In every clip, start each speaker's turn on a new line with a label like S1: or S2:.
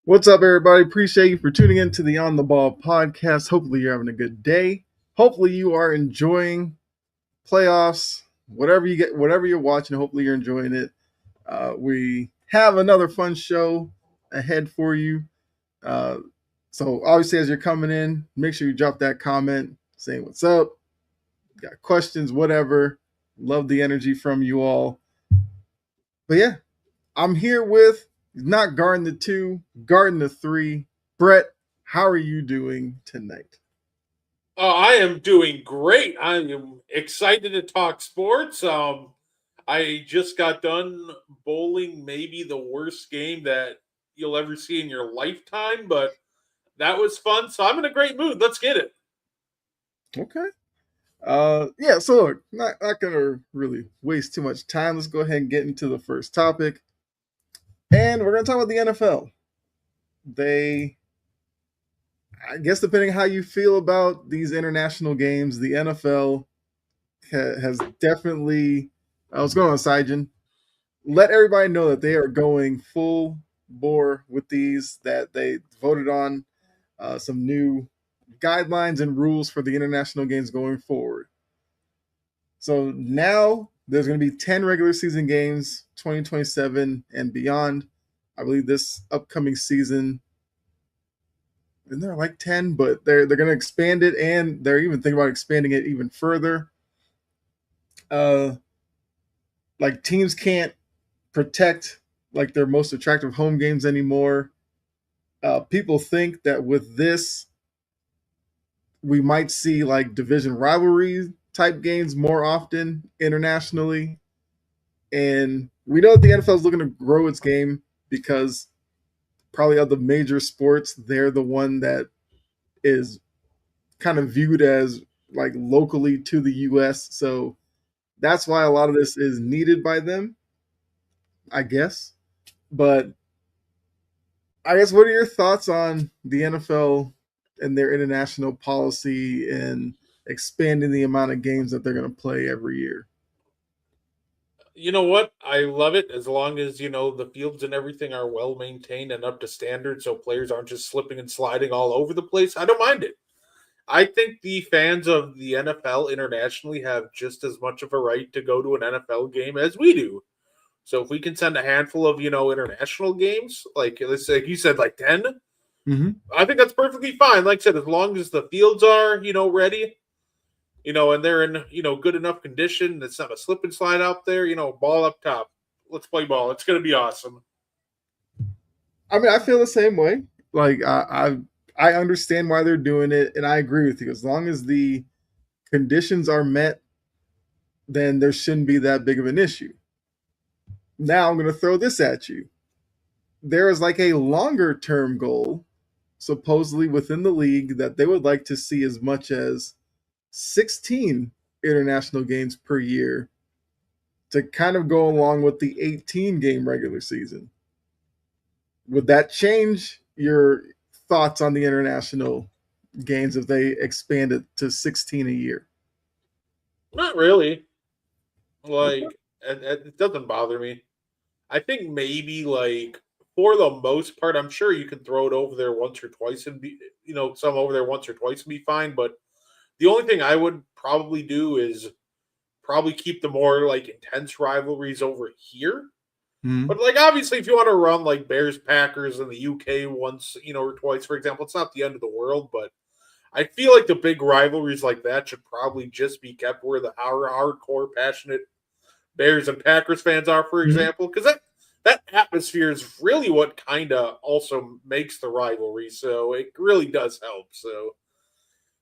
S1: What's up, everybody? Appreciate you for tuning in to the On the Ball podcast. Hopefully, you're having a good day. Hopefully, you are enjoying playoffs, whatever you get, whatever you're watching. Hopefully, you're enjoying it. We have another fun show ahead for you. Uh, so, obviously, as you're coming in, make sure you drop that comment saying what's up, got questions, whatever. Love the energy from you all. But yeah, I'm here with not guarding the two, guarding the three. Brett, how are you doing tonight?
S2: I am doing great. I am excited to talk sports. I just got done bowling maybe the worst game that you'll ever see in your lifetime, but that was fun. So I'm in a great mood. Let's get it.
S1: Okay. Yeah, so look, not gonna really waste too much time. Let's go ahead and get into the first topic. And we're gonna talk about the NFL. They I guess depending how you feel about these international games, the NFL has definitely what's going on, Saijan? Let everybody know that they are going full bore with these, that they voted on some new guidelines and rules for the international games going forward. So now there's going to be 10 regular season games, 2027 and beyond. I believe this upcoming season, isn't there like 10? But they're going to expand it, and they're even thinking about expanding it even further. Uh, like teams can't protect like their most attractive home games anymore. People think that with this, we might see like division rivalry type games more often internationally. And we know that the NFL is looking to grow its game because probably of the major sports, they're the one that is kind of viewed as like locally to the US. So that's why a lot of this is needed by them, I guess. But I guess what are your thoughts on the NFL and their international policy and expanding the amount of games that they're going to play every year?
S2: You know what? I love it as long as, the fields and everything are well maintained and up to standard so players aren't just slipping and sliding all over the place. I don't mind it. I think the fans of the NFL internationally have just as much of a right to go to an NFL game as we do. So if we can send a handful of, international games, like let's say you said like 10,
S1: Mm-hmm.
S2: I think that's perfectly fine. Like I said, as long as the fields are, ready, and they're in, good enough condition, it's not a slip and slide out there, ball up top. Let's play ball. It's gonna be awesome.
S1: I mean, I feel the same way. Like I understand why they're doing it, and I agree with you. As long as the conditions are met, then there shouldn't be that big of an issue. Now I'm going to throw this at you. There is like a longer term goal, supposedly within the league, that they would like to see as much as 16 international games per year to kind of go along with the 18 game regular season. Would that change your thoughts on the international games if they expand it to 16 a year?
S2: Not really.
S1: Okay.
S2: Like it doesn't bother me. I think maybe like for the most part, I'm sure you can throw it over there once or twice and be, some over there once or twice and be fine. But the only thing I would probably do is probably keep the more like intense rivalries over here.
S1: Hmm.
S2: But like obviously, if you want to run like Bears Packers in the UK once, or twice, for example, it's not the end of the world. But I feel like the big rivalries like that should probably just be kept where the hardcore, passionate Bears and Packers fans are, for
S1: Hmm.
S2: example, because that atmosphere is really what kind of also makes the rivalry. So it really does help. So,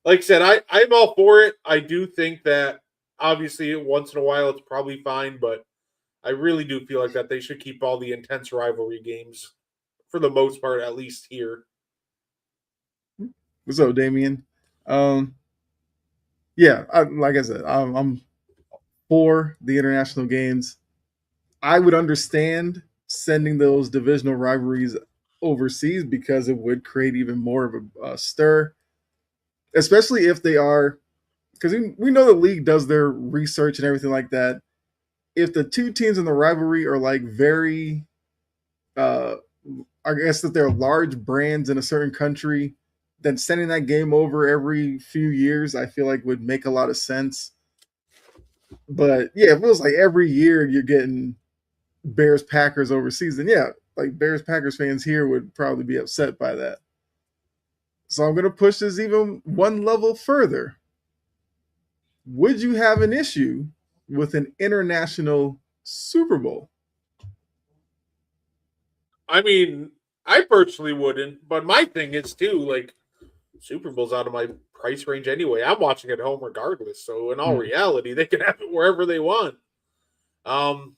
S2: like I said, I'm all for it. I do think that obviously once in a while it's probably fine, but I really do feel like that they should keep all the intense rivalry games for the most part, at least here.
S1: What's up, Damien? Um, yeah, like I said, I'm for the international games. I would understand sending those divisional rivalries overseas because it would create even more of a stir, especially if they are, because we know the league does their research and everything like that. If the two teams in the rivalry are like very uh, I guess that they're large brands in a certain country, then sending that game over every few years, I feel like would make a lot of sense. But yeah, if it was like every year you're getting Bears Packers overseas, then yeah, like Bears Packers fans here would probably be upset by that. So I'm gonna push this even one level further. Would you have an issue with an international Super Bowl?
S2: I mean, I personally wouldn't, but my thing is too, like, Super Bowl's out of my price range anyway. I'm watching at home regardless. So in all
S1: Mm.
S2: reality, they can have it wherever they want. Um,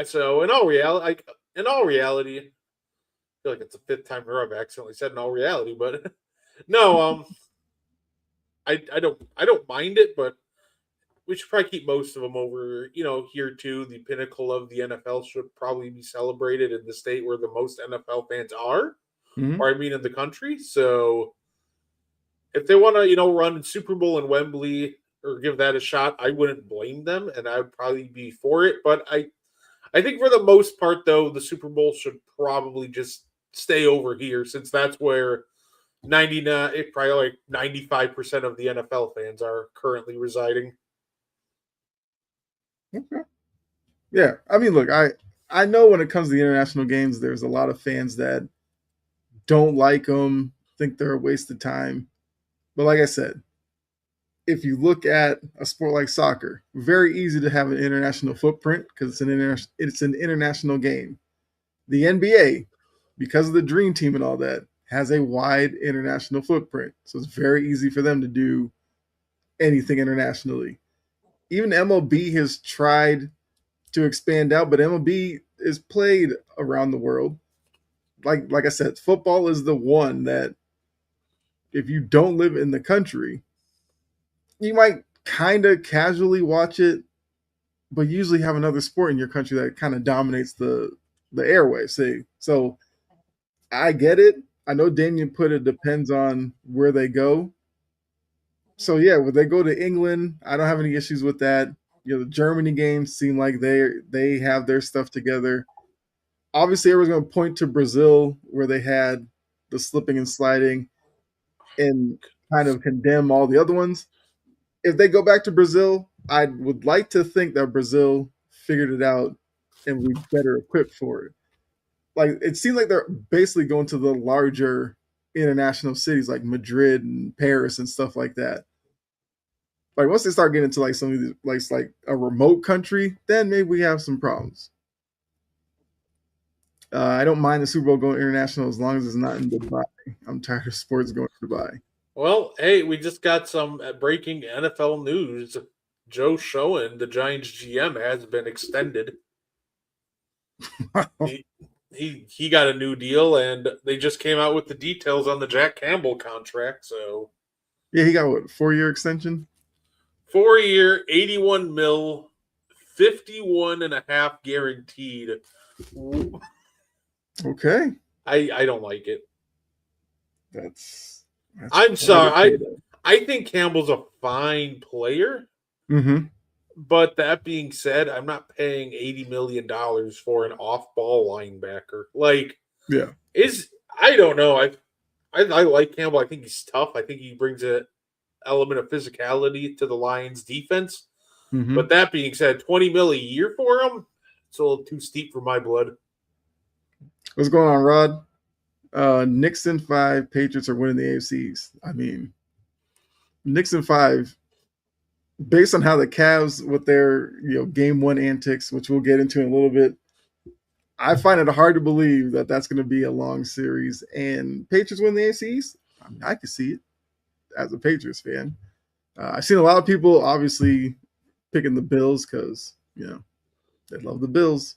S2: so in all reality, I feel like it's the fifth time in a row I've accidentally said in all reality, but no, I don't mind it, but we should probably keep most of them over. Here too, the pinnacle of the NFL should probably be celebrated in the state where the most NFL fans are,
S1: Mm-hmm.
S2: or I mean, in the country. So if they want to, run Super Bowl in Wembley or give that a shot, I wouldn't blame them, and I would probably be for it. But I think for the most part, though, the Super Bowl should probably just stay over here, since that's where 99, probably like 95% of the NFL fans are currently residing.
S1: Okay. Yeah, I mean, look, I know when it comes to the international games, there's a lot of fans that don't like them, think they're a waste of time. But like I said, if you look at a sport like soccer, very easy to have an international footprint because it's an international game. The NBA, because of the dream team and all that, has a wide international footprint. So it's very easy for them to do anything internationally. Even MLB has tried to expand out, but MLB is played around the world. Like I said, football is the one that if you don't live in the country, you might kind of casually watch it, but you usually have another sport in your country that kind of dominates the airwaves. See, so I get it. I know Damien put it depends on where they go. So yeah, when they go to England, I don't have any issues with that. The Germany games seem like they have their stuff together. Obviously, everyone's going to point to Brazil where they had the slipping and sliding and kind of condemn all the other ones. If they go back to Brazil, I would like to think that Brazil figured it out and we're better equipped for it. Like it seems like they're basically going to the larger international cities like Madrid and Paris and stuff like that. Like once they start getting into like some of these like a remote country, then maybe we have some problems. I don't mind the Super Bowl going international as long as it's not in Dubai. I'm tired of sports going to Dubai.
S2: Well, hey, we just got some breaking NFL news. Joe Schoen, the Giants GM, has been extended. He, he got a new deal, and they just came out with the details on the Jack Campbell contract. So
S1: Yeah, he got what 4 year extension.
S2: 4 year, 81 mil, 51 and a half guaranteed.
S1: Okay,
S2: I don't like it.
S1: that's
S2: I'm
S1: quite a
S2: sorry.
S1: payday.
S2: I think Campbell's a fine player,
S1: Mm-hmm.
S2: but that being said, I'm not paying $80 million for an off-ball linebacker. Like,
S1: Yeah.
S2: is I don't know. I like Campbell. I think he's tough. I think he brings an element of physicality to the Lions' defense.
S1: Mm-hmm.
S2: But that being said, 20 mil a year for him, it's a little too steep for my blood.
S1: What's going on, Rod? Nixon 5 Patriots are winning the AFCs. I mean, Nixon 5, based on how the Cavs with their game one antics, which we'll get into in a little bit, I find it hard to believe that that's going to be a long series. And Patriots win the AFCs. I mean, I can see it as a Patriots fan. I've seen a lot of people obviously picking the Bills because they love the Bills.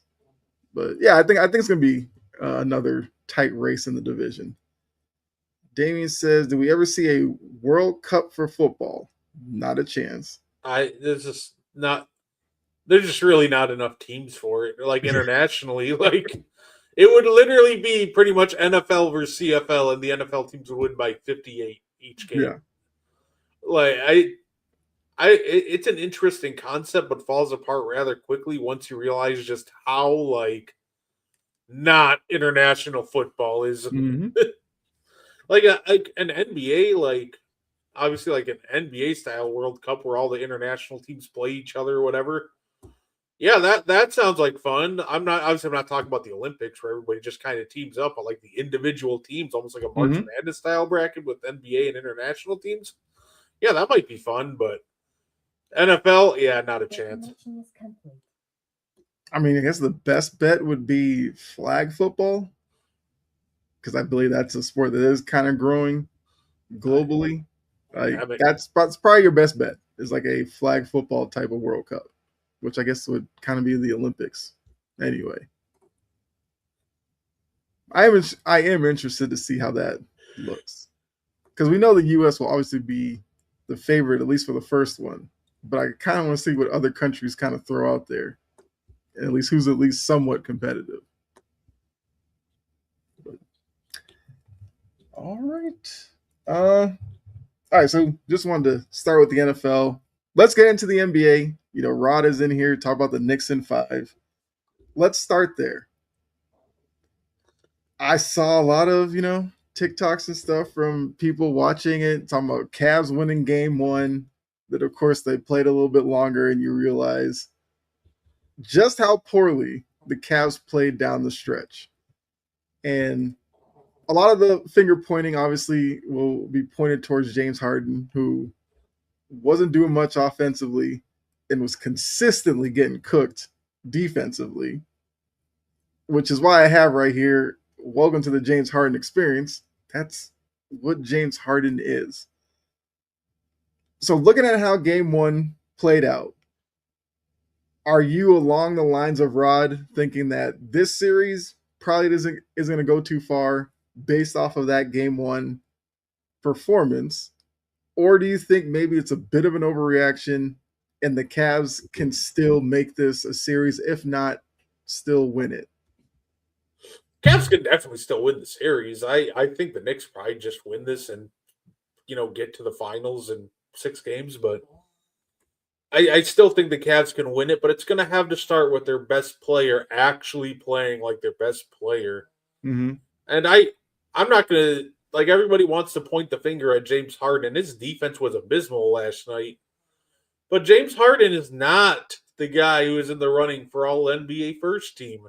S1: But yeah, I think it's going to be another tight race in the division. Damien says, "Do we ever see a World Cup for football? Not a chance."
S2: There's just not. There's just really not enough teams for it. Like internationally, like it would literally be pretty much NFL versus CFL, and the NFL teams would win by 58 each
S1: Yeah.
S2: game. Like it's an interesting concept, but falls apart rather quickly once you realize just how like not international football is.
S1: Mm-hmm.
S2: Like an NBA, like obviously like an NBA style World Cup where all the international teams play each other or whatever. Yeah, that sounds like fun. I'm not talking about the Olympics where everybody just kind of teams up, but like the individual teams, almost like a March
S1: Mm-hmm.
S2: Madness style bracket with NBA and international teams. Yeah, that might be fun, but NFL, yeah, not a chance.
S1: I mean, I guess the best bet would be flag football because I believe that's a sport that is kind of growing globally. Like
S2: I mean,
S1: that's probably your best bet is like a flag football type of World Cup, which I guess would kind of be the Olympics. Anyway, I am interested to see how that looks because we know the U.S. will obviously be the favorite at least for the first one, but I kind of want to see what other countries kind of throw out there, at least who's at least somewhat competitive. But, all right. All right, so just wanted to start with the NFL. Let's get into the NBA. You know, Rod is in here, talk about the Knicks in five. Let's start there. I saw a lot of, TikToks and stuff from people watching it, talking about Cavs winning game one. That, of course, they played a little bit longer, and you realize just how poorly the Cavs played down the stretch. And a lot of the finger pointing, obviously, will be pointed towards James Harden, who wasn't doing much offensively and was consistently getting cooked defensively, which is why I have right here, welcome to the James Harden experience. That's what James Harden is. So looking at how game one played out, are you along the lines of Rod thinking that this series probably isn't going to go too far based off of that game one performance? Or do you think maybe it's a bit of an overreaction and the Cavs can still make this a series, if not still win it?
S2: Cavs can definitely still win the series. I think the Knicks probably just win this and get to the finals in 6 games, but I still think the Cavs can win it, but it's going to have to start with their best player actually playing like their best player.
S1: Mm-hmm.
S2: And I'm not going to like everybody wants to point the finger at James Harden. His defense was abysmal last night, but James Harden is not the guy who is in the running for all NBA first team.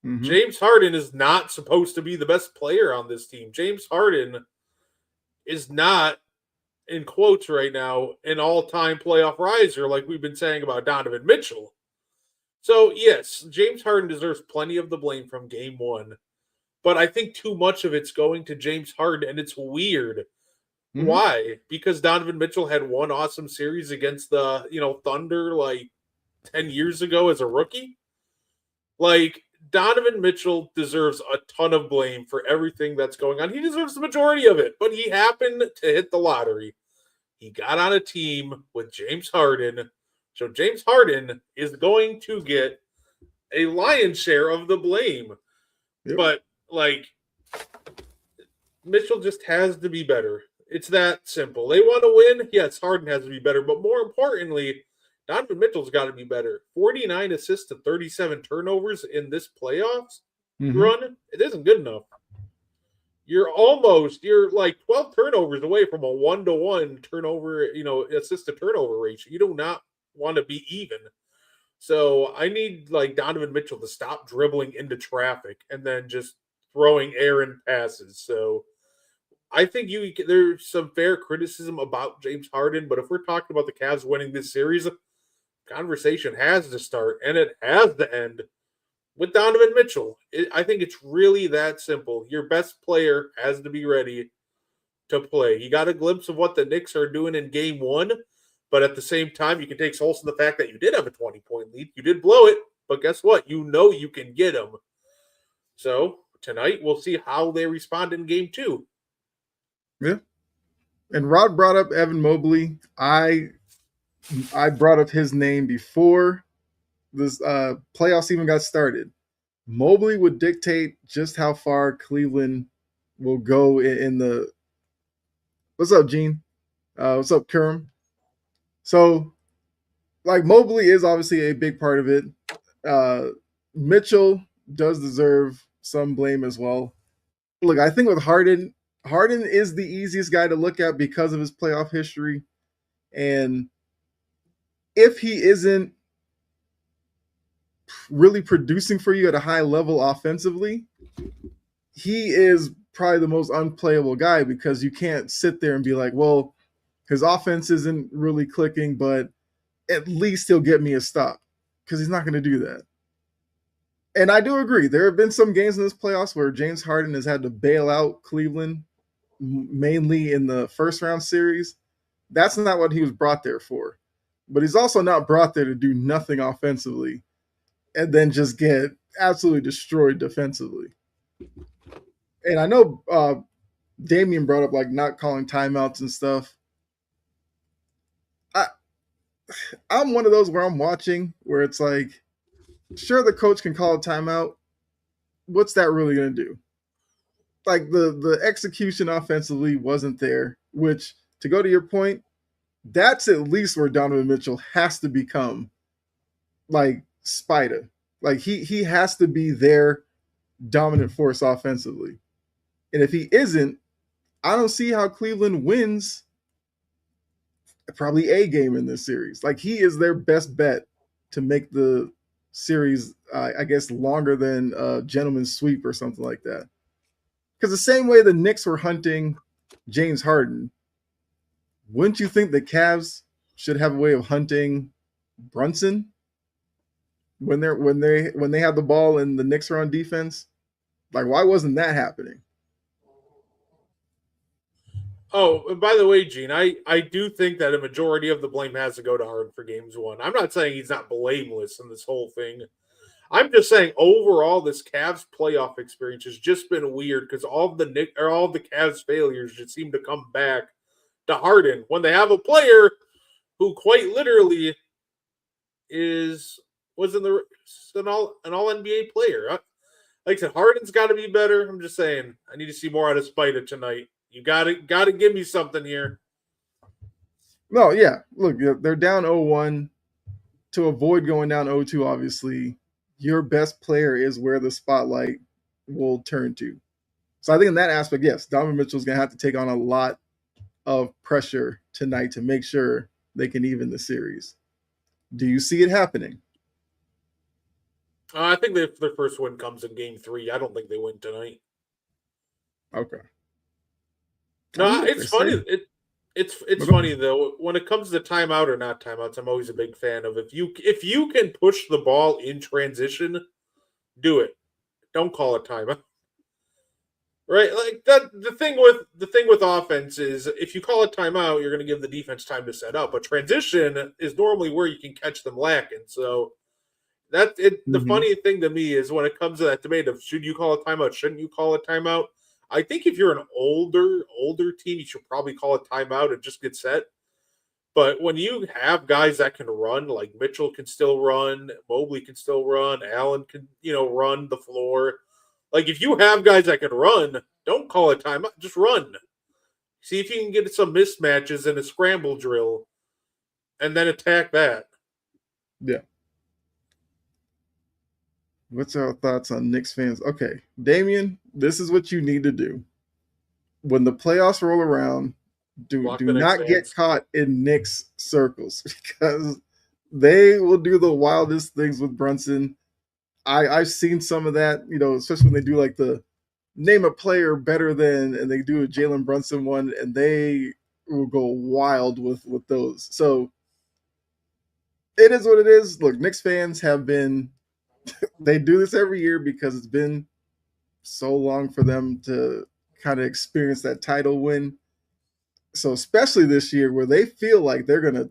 S1: Mm-hmm.
S2: James Harden is not supposed to be the best player on this team. James Harden is not, in quotes right now, an all-time playoff riser like we've been saying about Donovan Mitchell. So, yes, James Harden deserves plenty of the blame from game one, but I think too much of it's going to James Harden, and it's weird.
S1: Mm-hmm.
S2: Why? Because Donovan Mitchell had one awesome series against the, Thunder like 10 years ago as a rookie. Like, Donovan Mitchell deserves a ton of blame for everything that's going on. He deserves the majority of it, but he happened to hit the lottery. He got on a team with James Harden. So James Harden is going to get a lion's share of the blame.
S1: Yep.
S2: But, like, Mitchell just has to be better. It's that simple. They want to win. Yes, Harden has to be better. But more importantly, Donovan Mitchell's got to be better. 49 assists to 37 turnovers in this playoffs run. It isn't good enough. You're like 12 turnovers away from a 1-to-1 turnover, assist to turnover ratio. You do not want to be even. So I need like Donovan Mitchell to stop dribbling into traffic and then just throwing errant passes. So I think there's some fair criticism about James Harden, but if we're talking about the Cavs winning this series, conversation has to start and it has to end with Donovan Mitchell. I think it's really that simple. Your best player has to be ready to play. You got a glimpse of what the Knicks are doing in game one, but at the same time, you can take solace in the fact that you did have a 20-point lead. You did blow it, but guess what? You know you can get them. So tonight, we'll see how they respond in game two.
S1: Yeah. And Rod brought up Evan Mobley. I brought up his name before this playoffs even got started. Mobley would dictate just how far Cleveland will go in the. What's up, Gene? What's up, Kerm? So, like, Mobley is obviously a big part of it. Mitchell does deserve some blame as well. Look, I think with Harden is the easiest guy to look at because of his playoff history. And if he isn't really producing for you at a high level offensively, he is probably the most unplayable guy because you can't sit there and be like, well, his offense isn't really clicking, but at least he'll get me a stop because he's not going to do that. And I do agree. There have been some games in this playoffs where James Harden has had to bail out Cleveland, mainly in the first round series. That's not what he was brought there for. But he's also not brought there to do nothing offensively and then just get absolutely destroyed defensively. And I know Damian brought up like not calling timeouts and stuff. I I'm one of those where I'm watching where it's like, sure, the coach can call a timeout. What's that really going to do? Like the execution offensively wasn't there. Which, to go to your point, that's at least where Donovan Mitchell has to become like Spider. Like he has to be their dominant force offensively. And if he isn't, I don't see how Cleveland wins probably a game in this series. Like he is their best bet to make the series, I guess, longer than a gentleman's sweep or something like that. Because the same way the Knicks were hunting James Harden, wouldn't you think the Cavs should have a way of hunting Brunson when they have the ball and the Knicks are on defense? Like, why wasn't that happening?
S2: Oh, and by the way, Gene, I do think that a majority of the blame has to go to Harden for games one. I'm not saying he's not blameless in this whole thing. I'm just saying overall, this Cavs playoff experience has just been weird because all of the Cavs failures just seem to come back to Harden when they have a player who quite literally was in the an all NBA player. Like I said, Harden's got to be better. I'm just saying, I need to see more out of Spida tonight. You got to give me something here.
S1: No, yeah. Look, they're down 0-1. To avoid going down 0-2, obviously, your best player is where the spotlight will turn to. So I think in that aspect, yes, Donovan Mitchell's going to have to take on a lot of pressure tonight to make sure they can even the series. Do you see it happening?
S2: I think their first win comes in Game 3. I don't think they win tonight.
S1: Okay.
S2: No, it's funny.
S1: Say.
S2: It's funny though. When it comes to timeout or not timeouts, I'm always a big fan of if you can push the ball in transition, do it. Don't call it timeout. Right? Like that the thing with offense is if you call it timeout, you're going to give the defense time to set up. But transition is normally where you can catch them lacking. So that it the
S1: Mm-hmm.
S2: funny thing to me is when it comes to that debate of should you call a timeout, shouldn't you call a timeout? I think if you're an older team, you should probably call a timeout and just get set. But when you have guys that can run, like Mitchell can still run, Mobley can still run, Allen can, run the floor. Like if you have guys that can run, don't call it timeout, just run. See if you can get some mismatches in a scramble drill and then attack that.
S1: Yeah. What's our thoughts on Knicks fans? Okay, Damian, this is what you need to do. When the playoffs roll around,
S2: Block
S1: do
S2: the Knicks
S1: not get
S2: fans.
S1: caught in Knicks circles because they will do the wildest things with Brunson. I've seen some of that, especially when they do like the name a player better than, and they do a Jalen Brunson one, and they will go wild with those. So it is what it is. Look, Knicks fans have been they do this every year because it's been so long for them to kind of experience that title win. So especially this year where they feel like they're gonna,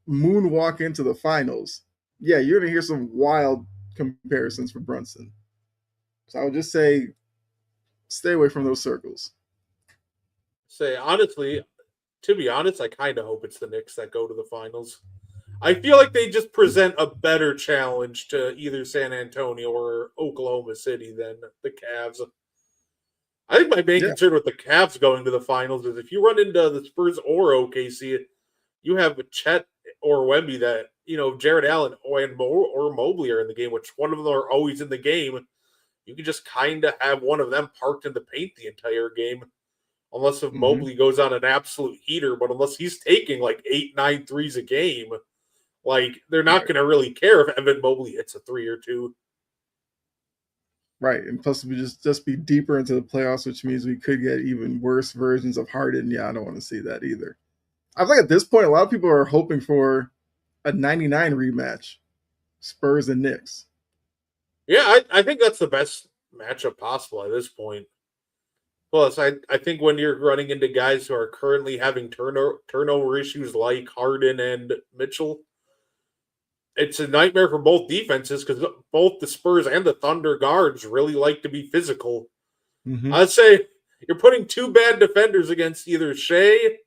S1: moonwalk into the finals. Yeah, you're gonna hear some wild comparisons for Brunson. So I would just say stay away from those circles.
S2: Say honestly, to be honest, I kind of hope it's the Knicks that go to the finals. I feel like they just present a better challenge to either San Antonio or Oklahoma City than the Cavs. I think my main
S1: Yeah.
S2: concern with the Cavs going to the finals is if you run into the Spurs or OKC, you have Chet or Wemby that Jared Allen or Mobley are in the game, which one of them are always in the game, you can just kind of have one of them parked in the paint the entire game, unless if
S1: Mm-hmm.
S2: Mobley goes on an absolute heater. But unless he's taking like 8, 9 threes a game, like they're not
S1: Right.
S2: going to really care if Evan Mobley hits a 3 or 2.
S1: Right. And plus, we just be deeper into the playoffs, which means we could get even worse versions of Harden. Yeah, I don't want to see that either. I think at this point, a lot of people are hoping for a 99 rematch, Spurs and Knicks.
S2: Yeah, I think that's the best matchup possible at this point. Plus, I think when you're running into guys who are currently having turnover issues like Harden and Mitchell, it's a nightmare for both defenses because both the Spurs and the Thunder guards really like to be physical.
S1: Mm-hmm.
S2: I'd say you're putting two bad defenders against either Shea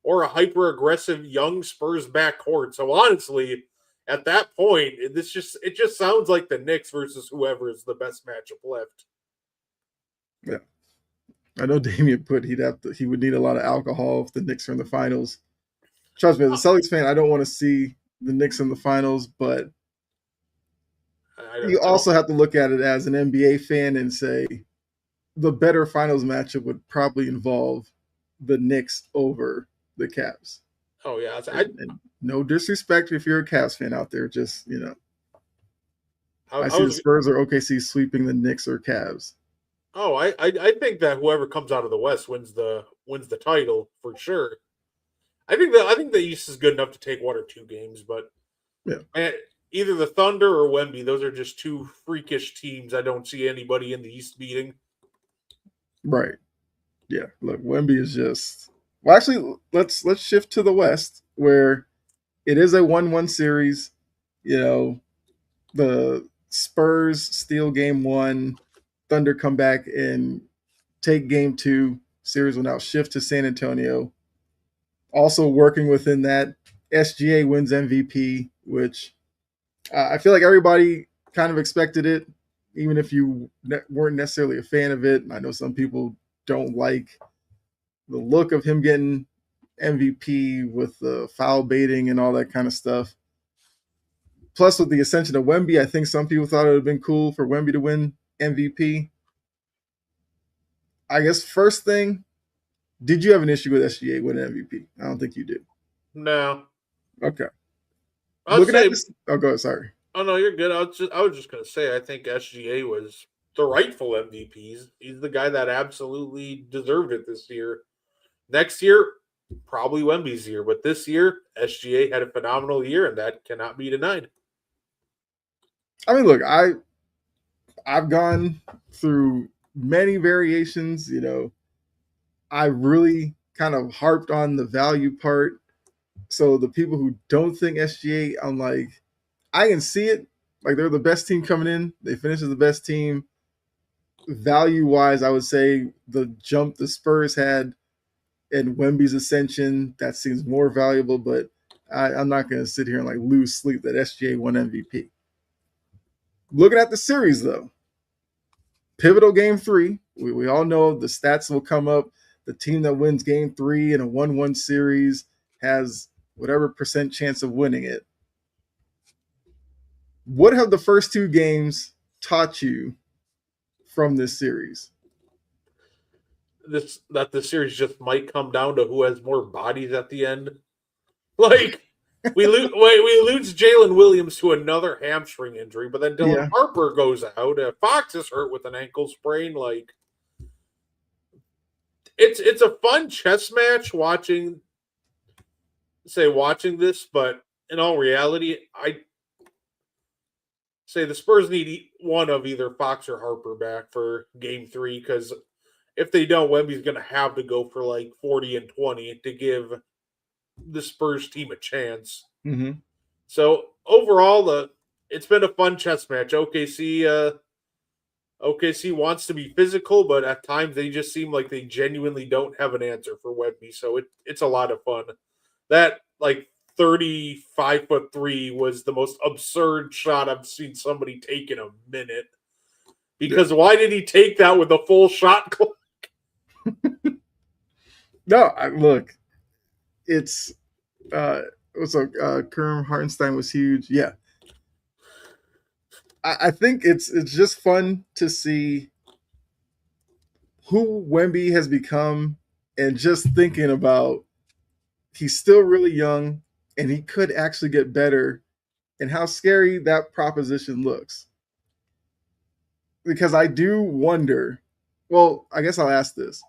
S2: or a hyper aggressive young Spurs backcourt. So honestly, at that point, it just sounds like the Knicks versus whoever is the best matchup left.
S1: Yeah. I know Damian put he would need a lot of alcohol if the Knicks are in the finals. Trust me, as a Celtics fan, I don't want to see the Knicks in the finals, but you
S2: I don't.
S1: also have to look at it as an NBA fan and say the better finals matchup would probably involve the Knicks over the Cavs.
S2: Oh yeah,
S1: And no disrespect if you're a Cavs fan out there, just I
S2: I
S1: see the
S2: was.
S1: Spurs or OKC sweeping the Knicks or Cavs.
S2: Oh, I think that whoever comes out of the West wins the title for sure. I think the East is good enough to take 1 or 2 games, but
S1: Yeah,
S2: man, either the Thunder or Wemby, those are just two freakish teams. I don't see anybody in the East beating.
S1: right. Yeah, look, Wemby is just well. Actually, let's shift to the West where it is a 1-1 series. You know, the Spurs steal game one, Thunder come back and take game two. Series will now shift to San Antonio. Also working within that, SGA wins MVP, which I feel like everybody kind of expected it, even if you weren't necessarily a fan of it. I know some people don't like the look of him getting MVP with the foul baiting and all that kind of stuff. Plus, with the ascension of Wemby, I think some people thought it would have been cool for Wemby to win MVP. I guess first thing, did you have an issue with SGA winning MVP? I don't think you do.
S2: No,
S1: Okay.
S2: I'd
S1: Looking at
S2: say.
S1: this, oh, go ahead, sorry.
S2: Oh no, you're good. I was just gonna say I think SGA was the rightful MVPs. He's the guy that absolutely deserved it this year. Next year, probably Wemby's year, but this year SGA had a phenomenal year, and that cannot be denied.
S1: I mean, look, I've gone through many variations. I really kind of harped on the value part. So the people who don't think SGA, I'm like, I can see it. Like they're the best team coming in. They finish as the best team. Value wise, I would say the jump the Spurs had and Wemby's ascension, that seems more valuable, but I'm not going to sit here and like lose sleep that SGA won MVP. Looking at the series though, pivotal game three. We all know the stats will come up. The team that wins game three in a 1-1 series has whatever percent chance of winning it. What have the first two games taught you from this series?
S2: This that the series just might come down to who has more bodies at the end. Like we lose Jalen Williams to another hamstring injury, but then Dylan
S1: Yeah.
S2: Harper goes out. Fox is hurt with an ankle sprain. Like it's a fun chess match watching this, but in all reality, I say the Spurs need one of either Fox or Harper back for game three because if they don't, Wemby's going to have to go for like 40 and 20 to give the Spurs team a chance.
S1: Mm-hmm.
S2: So overall, it's been a fun chess match. OKC wants to be physical, but at times they just seem like they genuinely don't have an answer for Wemby. So it's a lot of fun. That like 35'3" was the most absurd shot I've seen somebody take in a minute.
S1: Yeah.
S2: Because why did he take that with a full shot clock?
S1: No, look, it's So Kerm Hartenstein was huge. Yeah, I think it's just fun to see who Wemby has become, and just thinking about he's still really young and he could actually get better, and how scary that proposition looks. Because I do wonder. Well, I guess I'll ask this: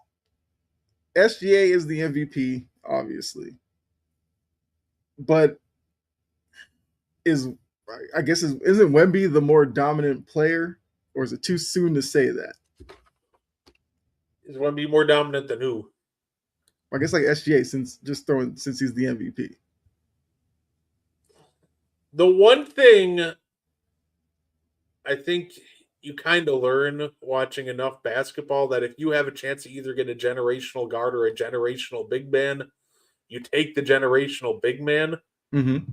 S1: SGA is the MVP, obviously, but is I guess isn't Wemby the more dominant player, or is it too soon to say that?
S2: Is going to be more dominant than who?
S1: I guess like SGA, since he's the MVP.
S2: The one thing I think you kind of learn watching enough basketball that if you have a chance to either get a generational guard or a generational big man, you take the generational big man.
S1: Mm-hmm.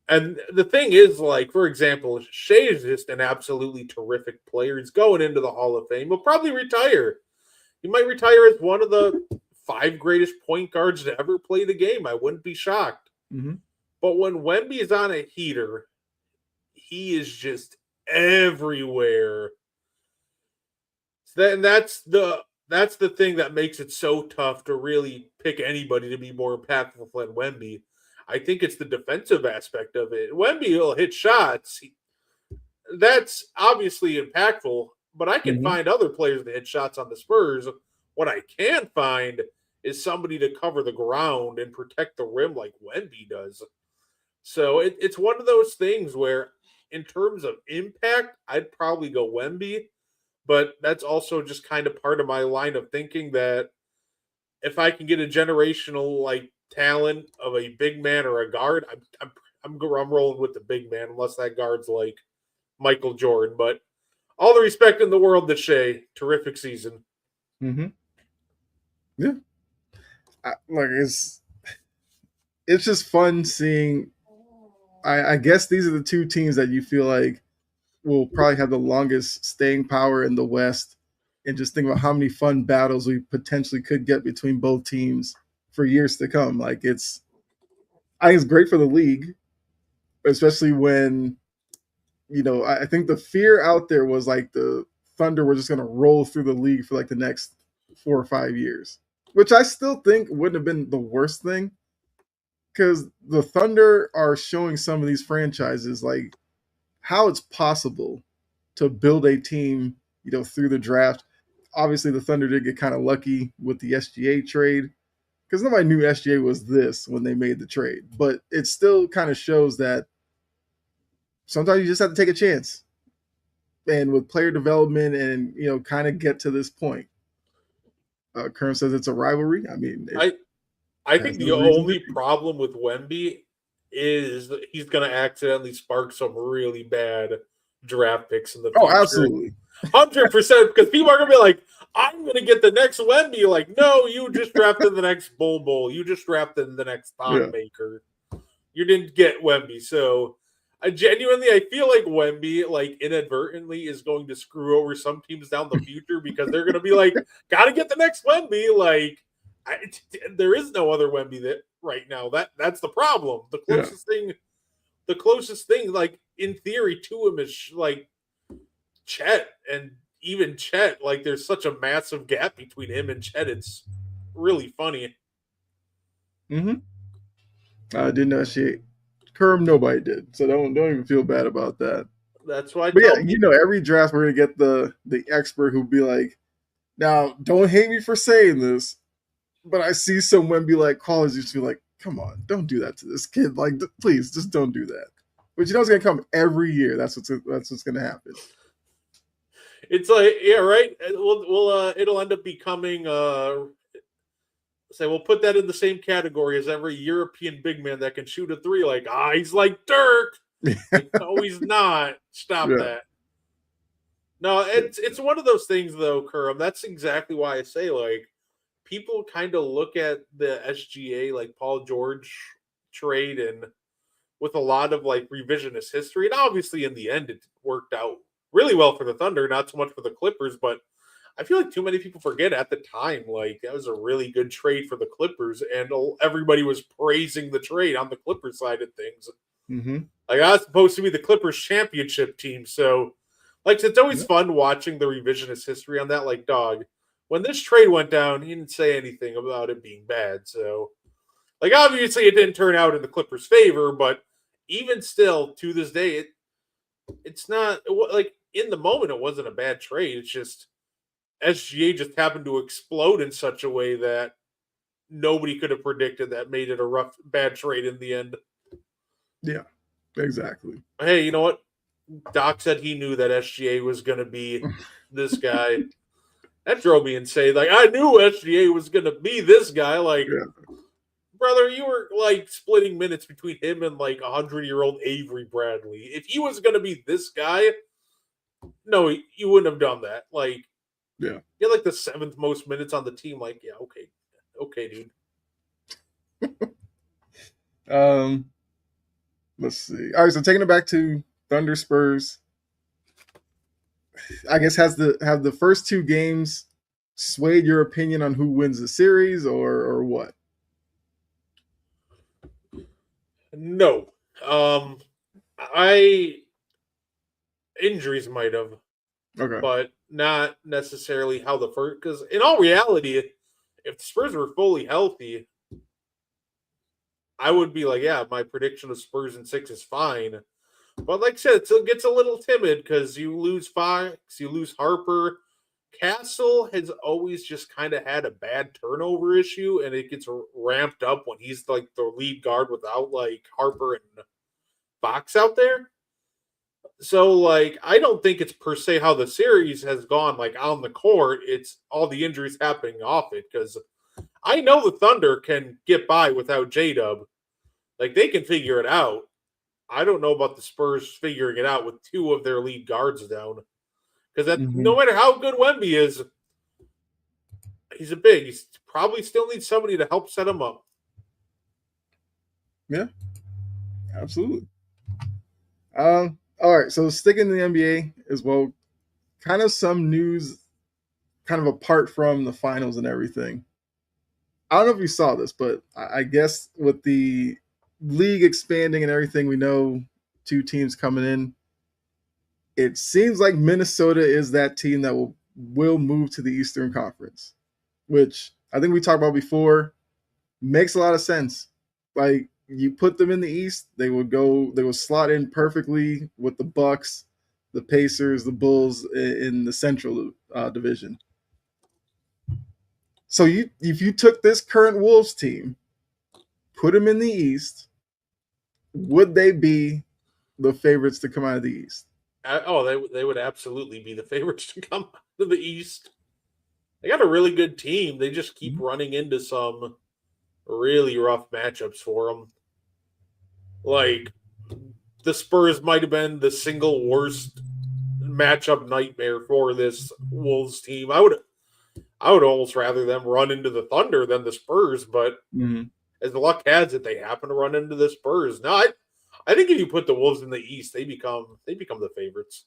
S2: And the thing is, like, for example, Shea is just an absolutely terrific player. He's going into the Hall of Fame. He'll probably retire. He might retire as one of the 5 greatest point guards to ever play the game. I wouldn't be shocked.
S1: Mm-hmm.
S2: But when Wemby is on a heater, he is just everywhere. And that's the thing that makes it so tough to really pick anybody to be more impactful than Wemby. I think it's the defensive aspect of it. Wemby will hit shots. That's obviously impactful, but I can
S1: Mm-hmm.
S2: find other players that hit shots on the Spurs. What I can't find is somebody to cover the ground and protect the rim like Wemby does. So it's one of those things where, in terms of impact, I'd probably go Wemby, but that's also just kind of part of my line of thinking that if I can get a generational like talent of a big man or a guard, I'm rolling with the big man unless that guard's like Michael Jordan. But all the respect in the world to Shea, terrific season.
S1: Mm-hmm. Yeah, like it's just fun seeing. I guess these are the two teams that you feel like will probably have the longest staying power in the West, and just think about how many fun battles we potentially could get between both teams for years to come. I think it's great for the league, especially when I think the fear out there was like the Thunder were just going to roll through the league for like the next 4 or 5 years, which I still think wouldn't have been the worst thing, because the Thunder are showing some of these franchises like how it's possible to build a team, through the draft. Obviously, the Thunder did get kind of lucky with the SGA trade, because nobody knew SGA was this when they made the trade. But it still kind of shows that sometimes you just have to take a chance, and with player development, and kind of get to this point. Kern says it's a rivalry. I mean, it
S2: I I
S1: has
S2: think
S1: no
S2: the
S1: reason to
S2: only
S1: be.
S2: problem with Wemby is that he's going to accidentally spark some really bad draft picks in the
S1: Oh,
S2: future.
S1: absolutely.
S2: 100% because people are going to be like, I'm going to get the next Wemby. Like, no, you just drafted the next Bull. You just drafted the next Thon
S1: Yeah.
S2: Maker. You didn't get Wemby. So I feel like Wemby, like, inadvertently is going to screw over some teams down the future because they're going to be like, got to get the next Wemby. Like, I, there is no other Wemby that right now. That's the problem.
S1: Yeah.
S2: The closest thing, like in theory, to him is like Chet, and even Chet, like there's such a massive gap between him and Chet. It's really funny.
S1: Mm-hmm. I did not see Kerm. Nobody did, so don't even feel bad about that.
S2: That's why I
S1: But yeah,
S2: tell people.
S1: every draft we're gonna get the expert who'll be like, now don't hate me for saying this, but I see some Wemby like callers used to be like, come on, don't do that to this kid. Like, please, just don't do that. But it's gonna come every year. That's what's gonna happen.
S2: It's like, yeah, right. It'll end up becoming say we'll put that in the same category as every European big man that can shoot a three. Like, he's like Dirk. Like, no, he's not. Stop
S1: Yeah.
S2: that. No, it's one of those things though, Kurum. That's exactly why I say like people kind of look at the SGA like Paul George trade and with a lot of like revisionist history. And obviously in the end it worked out really well for the Thunder, not so much for the Clippers, but I feel like too many people forget at the time, like that was a really good trade for the Clippers, and everybody was praising the trade on the Clippers side of things.
S1: Mm-hmm.
S2: Like I was supposed to be the Clippers championship team, so like it's always
S1: Yep.
S2: fun watching the revisionist history on that. Like, dog, when this trade went down, he didn't say anything about it being bad. So, like, obviously, it didn't turn out in the Clippers' favor, but even still, to this day, it's not like in the moment it wasn't a bad trade. It's just SGA just happened to explode in such a way that nobody could have predicted. That made it a rough, bad trade in the end.
S1: Yeah, exactly.
S2: Hey, you know what? Doc said he knew that SGA was going to be this guy. That drove me insane. Like, I knew SGA was going to be this guy. Like,
S1: Yeah.
S2: brother, you were like splitting minutes between him and like 100-year-old Avery Bradley. If he was going to be this guy, no, you wouldn't have done that. Like,
S1: Yeah.
S2: you had like the seventh most minutes on the team. Like, yeah, okay, dude.
S1: Um, let's see. All right, so taking it back to Thunder Spurs, I guess have the first two games swayed your opinion on who wins the series or what?
S2: No, I injuries might have,
S1: Okay.
S2: but not necessarily how the first. Because in all reality, if the Spurs were fully healthy, I would be like, yeah, my prediction of Spurs in six is fine. But like I said, it gets a little timid because you lose Fox, you lose Harper. Castle has always just kind of had a bad turnover issue, and it gets ramped up when he's like the lead guard without like Harper and Fox out there. So like I don't think it's per se how the series has gone like on the court. It's all the injuries happening off it because I know the Thunder can get by without J Dub. Like they can figure it out. I don't know about the Spurs figuring it out with two of their lead guards down. Because that
S1: Mm-hmm.
S2: no matter how good Wemby is, he's a big. He's probably still needs somebody to help set him up.
S1: Yeah, absolutely. All right, so sticking to the NBA as well, kind of some news, kind of apart from the finals and everything. I don't know if you saw this, but I guess with the league expanding and everything, we know two teams coming in. It seems like Minnesota is that team that will move to the Eastern Conference, which I think we talked about before. Makes a lot of sense. Like you put them in the East, they will slot in perfectly with the Bucks, the Pacers, the Bulls in the Central Division. So if you took this current Wolves team, put them in the East, would they be the favorites to come out of the East?
S2: Oh, they would absolutely be the favorites to come to the East. They got a really good team. They just keep
S1: Mhm.
S2: running into some really rough matchups for them. Like the Spurs might have been the single worst matchup nightmare for this Wolves team. I would almost rather them run into the Thunder than the Spurs, but
S1: Mhm.
S2: as the luck has it, they happen to run into the Spurs. No, I think if you put the Wolves in the East, they become the favorites.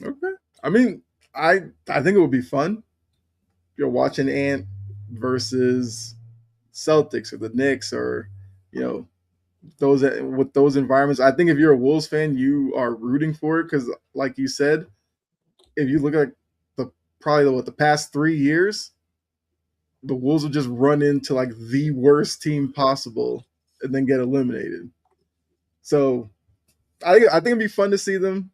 S1: Okay. I mean, I think it would be fun. You're watching Ant versus Celtics or the Knicks or you know those with those environments. I think if you're a Wolves fan, you are rooting for it because, like you said, if you look at the probably what the past 3 years, the Wolves will just run into like the worst team possible and then get eliminated. So I think it'd be fun to see them.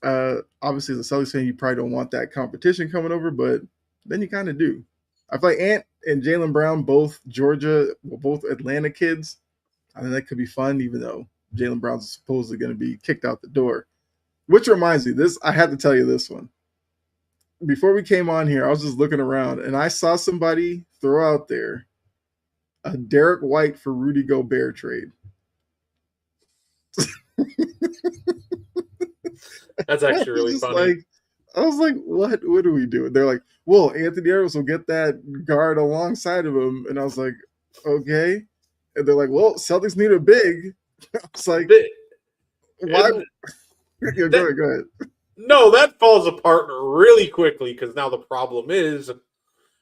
S1: Obviously, as a Celtics fan, you probably don't want that competition coming over, but then you kind of do. I feel like Ant and Jalen Brown, both Georgia, well, both Atlanta kids. I think that could be fun, even though Jalen Brown's supposedly going to be kicked out the door. Which reminds me, this I had to tell you this one. Before we came on here, I was just looking around and I saw somebody throw out there a Derek White for Rudy Gobert trade.
S2: That's
S1: I
S2: actually
S1: was
S2: really
S1: just
S2: funny.
S1: like, I was like, what are we doing? They're like, well, Anthony Edwards will get that guard alongside of him. And I was like, okay. And they're like, well, Celtics need a big. I was like,
S2: The,
S1: why?
S2: and
S1: Yeah, go
S2: that
S1: ahead, go ahead.
S2: No, that falls apart really quickly because now the problem is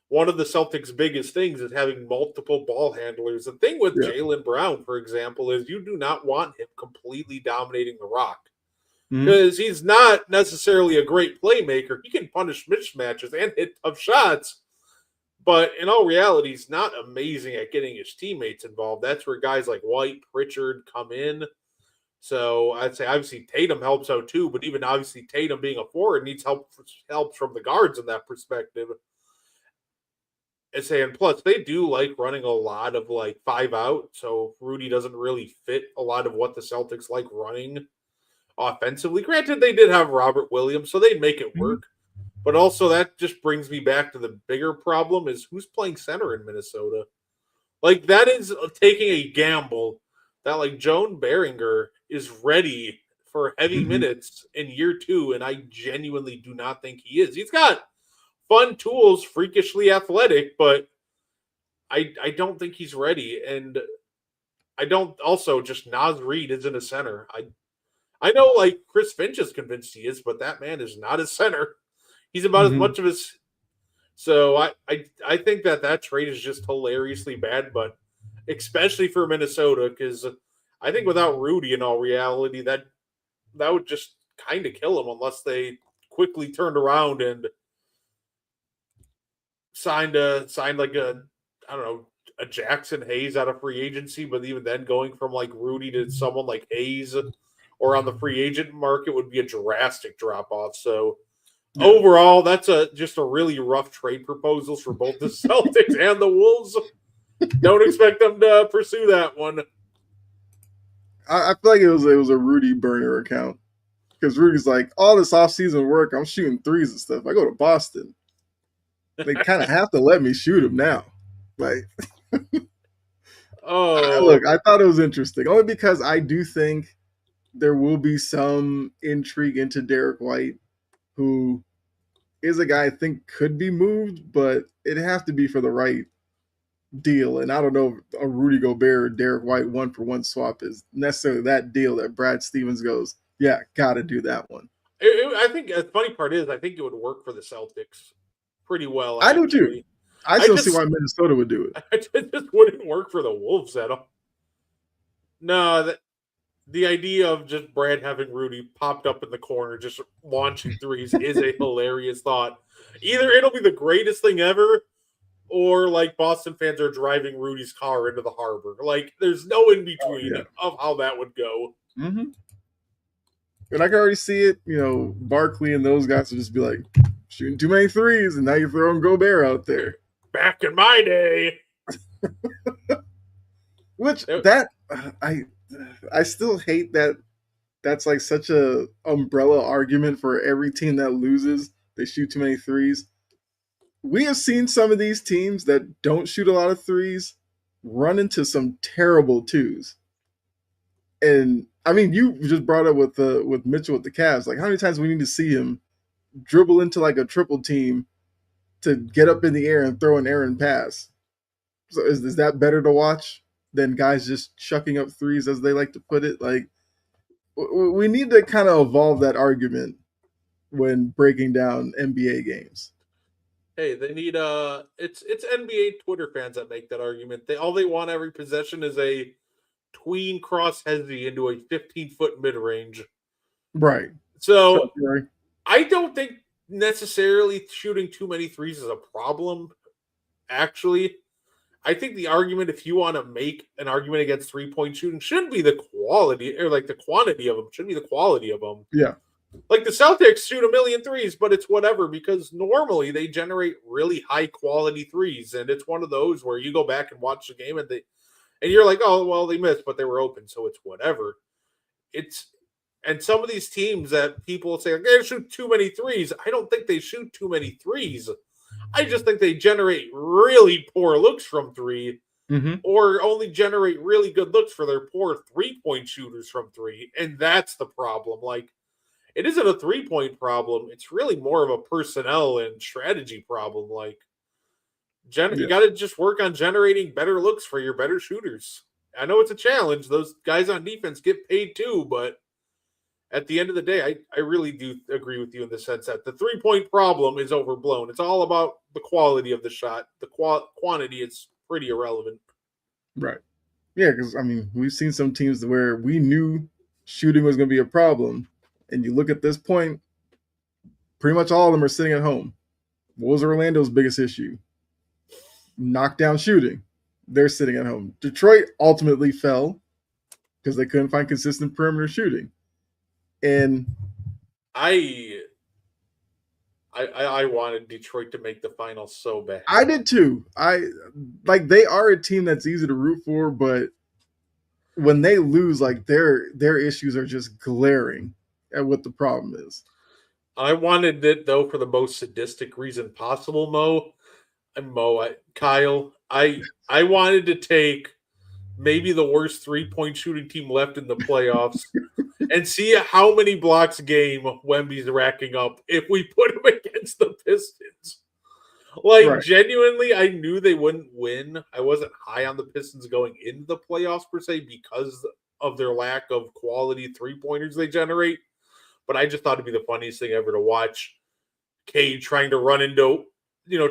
S2: one of the Celtics' biggest things is having multiple ball handlers. The thing with
S1: Yeah.
S2: Jaylen Brown, for example, is you do not want him completely dominating the rock
S1: Hmm.
S2: because he's not necessarily a great playmaker. He can punish mismatches and hit tough shots, but in all reality, he's not amazing at getting his teammates involved. That's where guys like White, Pritchard come in. So I'd say obviously Tatum helps out too, but even obviously Tatum being a forward needs help from the guards in that perspective. And saying plus they do like running a lot of like 5 out, so Rudy doesn't really fit a lot of what the Celtics like running offensively. Granted, they did have Robert Williams, so they'd make it
S1: Hmm.
S2: work. But also that just brings me back to the bigger problem is who's playing center in Minnesota. Like that is taking a gamble that like Joan Beringer is ready for heavy
S1: Hmm.
S2: minutes in year 2, and I genuinely do not think he is. He's got fun tools, freakishly athletic, but I don't think he's ready. And I don't also just Nas Reed isn't a center. I know like Chris Finch is convinced he is, but that man is not a center. He's about as
S1: Hmm.
S2: much of his. So I think that trade is just hilariously bad, but especially for Minnesota because I think without Rudy, in all reality, that would just kind of kill him unless they quickly turned around and signed like a I don't know a Jackson Hayes out of free agency, but even then going from like Rudy to someone like Hayes or on the free agent market would be a drastic drop off. So
S1: Yeah.
S2: overall, that's a just a really rough trade proposals for both the Celtics and the Wolves. Don't expect them to pursue that one.
S1: I feel like it was a Rudy burner account because Rudy's like all this offseason work. I'm shooting threes and stuff. I go to Boston. They kind of have to let me shoot them now. Like, look,
S2: Oh,
S1: I thought it was interesting only because I do think there will be some intrigue into Derek White, who is a guy I think could be moved, but it'd have to be for the right deal. And I don't know if a Rudy Gobert or Derek White 1-for-1 swap is necessarily that deal that Brad Stevens goes, yeah, got to do that one.
S2: I think the funny part is I think it would work for the Celtics pretty well
S1: I do too.
S2: actually.
S1: I
S2: I
S1: still see why
S2: just
S1: Minnesota would do it.
S2: I just wouldn't work for the Wolves at all. No, the idea of just Brad having Rudy popped up in the corner, just launching threes, is a hilarious thought. Either it'll be the greatest thing ever, or like Boston fans are driving Rudy's car into the harbor. Like, there's no in
S1: Oh,
S2: between
S1: yeah.
S2: of how that would go.
S1: Mm-hmm. And I can already see it. Barkley and those guys will just be like shooting too many threes, and now you're throwing Gobert out there.
S2: Back in my day,
S1: Which
S2: it,
S1: that I still hate that that's like such a umbrella argument for every team that loses. They shoot too many threes. We have seen some of these teams that don't shoot a lot of threes run into some terrible twos. And I mean, you just brought up with Mitchell with the Cavs. Like, how many times we need to see him dribble into like a triple team to get up in the air and throw an errant pass? So is that better to watch than guys just chucking up threes, as they like to put it? Like, we need to kind of evolve that argument when breaking down NBA games.
S2: hey, they need it's NBA Twitter fans that make that argument. They want every possession is a tween cross hezzy into a 15-foot mid range.
S1: Right. Chuck
S2: So
S1: Berry.
S2: I don't think necessarily shooting too many threes is a problem. Actually, I think the argument, if you want to make an argument against 3 point shooting, shouldn't be the quality or like the quantity of them. Shouldn't be the quality of them.
S1: Yeah.
S2: Like the Celtics shoot a million threes, but it's whatever because normally they generate really high quality threes, and it's one of those where you go back and watch the game and you're like, oh well, they missed, but they were open, so it's whatever. It's and some of these teams that people say like, they shoot too many threes. I don't think they shoot too many threes. I just think they generate really poor looks from three,
S1: Mm-hmm.
S2: or only generate really good looks for their poor 3 point shooters from three, and that's the problem. Like it isn't a 3 point problem. It's really more of a personnel and strategy problem. Like, you
S1: Yeah.
S2: got to just work on generating better looks for your better shooters. I know it's a challenge. Those guys on defense get paid too, but at the end of the day, I really do agree with you in the sense that the 3 point problem is overblown. It's all about the quality of the shot. The quantity is pretty irrelevant.
S1: Right. Yeah, because I mean, we've seen some teams where we knew shooting was going to be a problem, and you look at this point, pretty much all of them are sitting at home. What was Orlando's biggest issue? Knockdown shooting. They're sitting at home. Detroit ultimately fell because they couldn't find consistent perimeter shooting. And
S2: I I wanted Detroit to make the finals so bad.
S1: I did too. I like they are a team that's easy to root for, but when they lose, like their issues are just glaring at what the problem is.
S2: I wanted it though for the most sadistic reason possible, Mo. And Kyle, I wanted to take maybe the worst 3 point shooting team left in the playoffs and see how many blocks a game Wemby's racking up if we put him against the Pistons. Like,
S1: Right.
S2: genuinely, I knew they wouldn't win. I wasn't high on the Pistons going into the playoffs per se because of their lack of quality 3 pointers they generate. But I just thought it'd be the funniest thing ever to watch Cade trying to run into,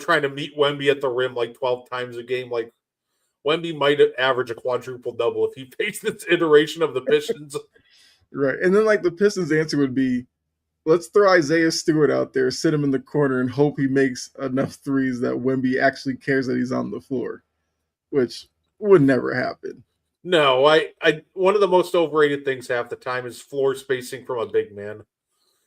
S2: trying to meet Wemby at the rim like 12 times a game. Like, Wemby might average a quadruple double if he faced this iteration of the Pistons.
S1: Right. And then like the Pistons answer would be let's throw Isaiah Stewart out there, sit him in the corner, and hope he makes enough threes that Wemby actually cares that he's on the floor, which would never happen.
S2: No, I one of the most overrated things half the time is floor spacing from a big man.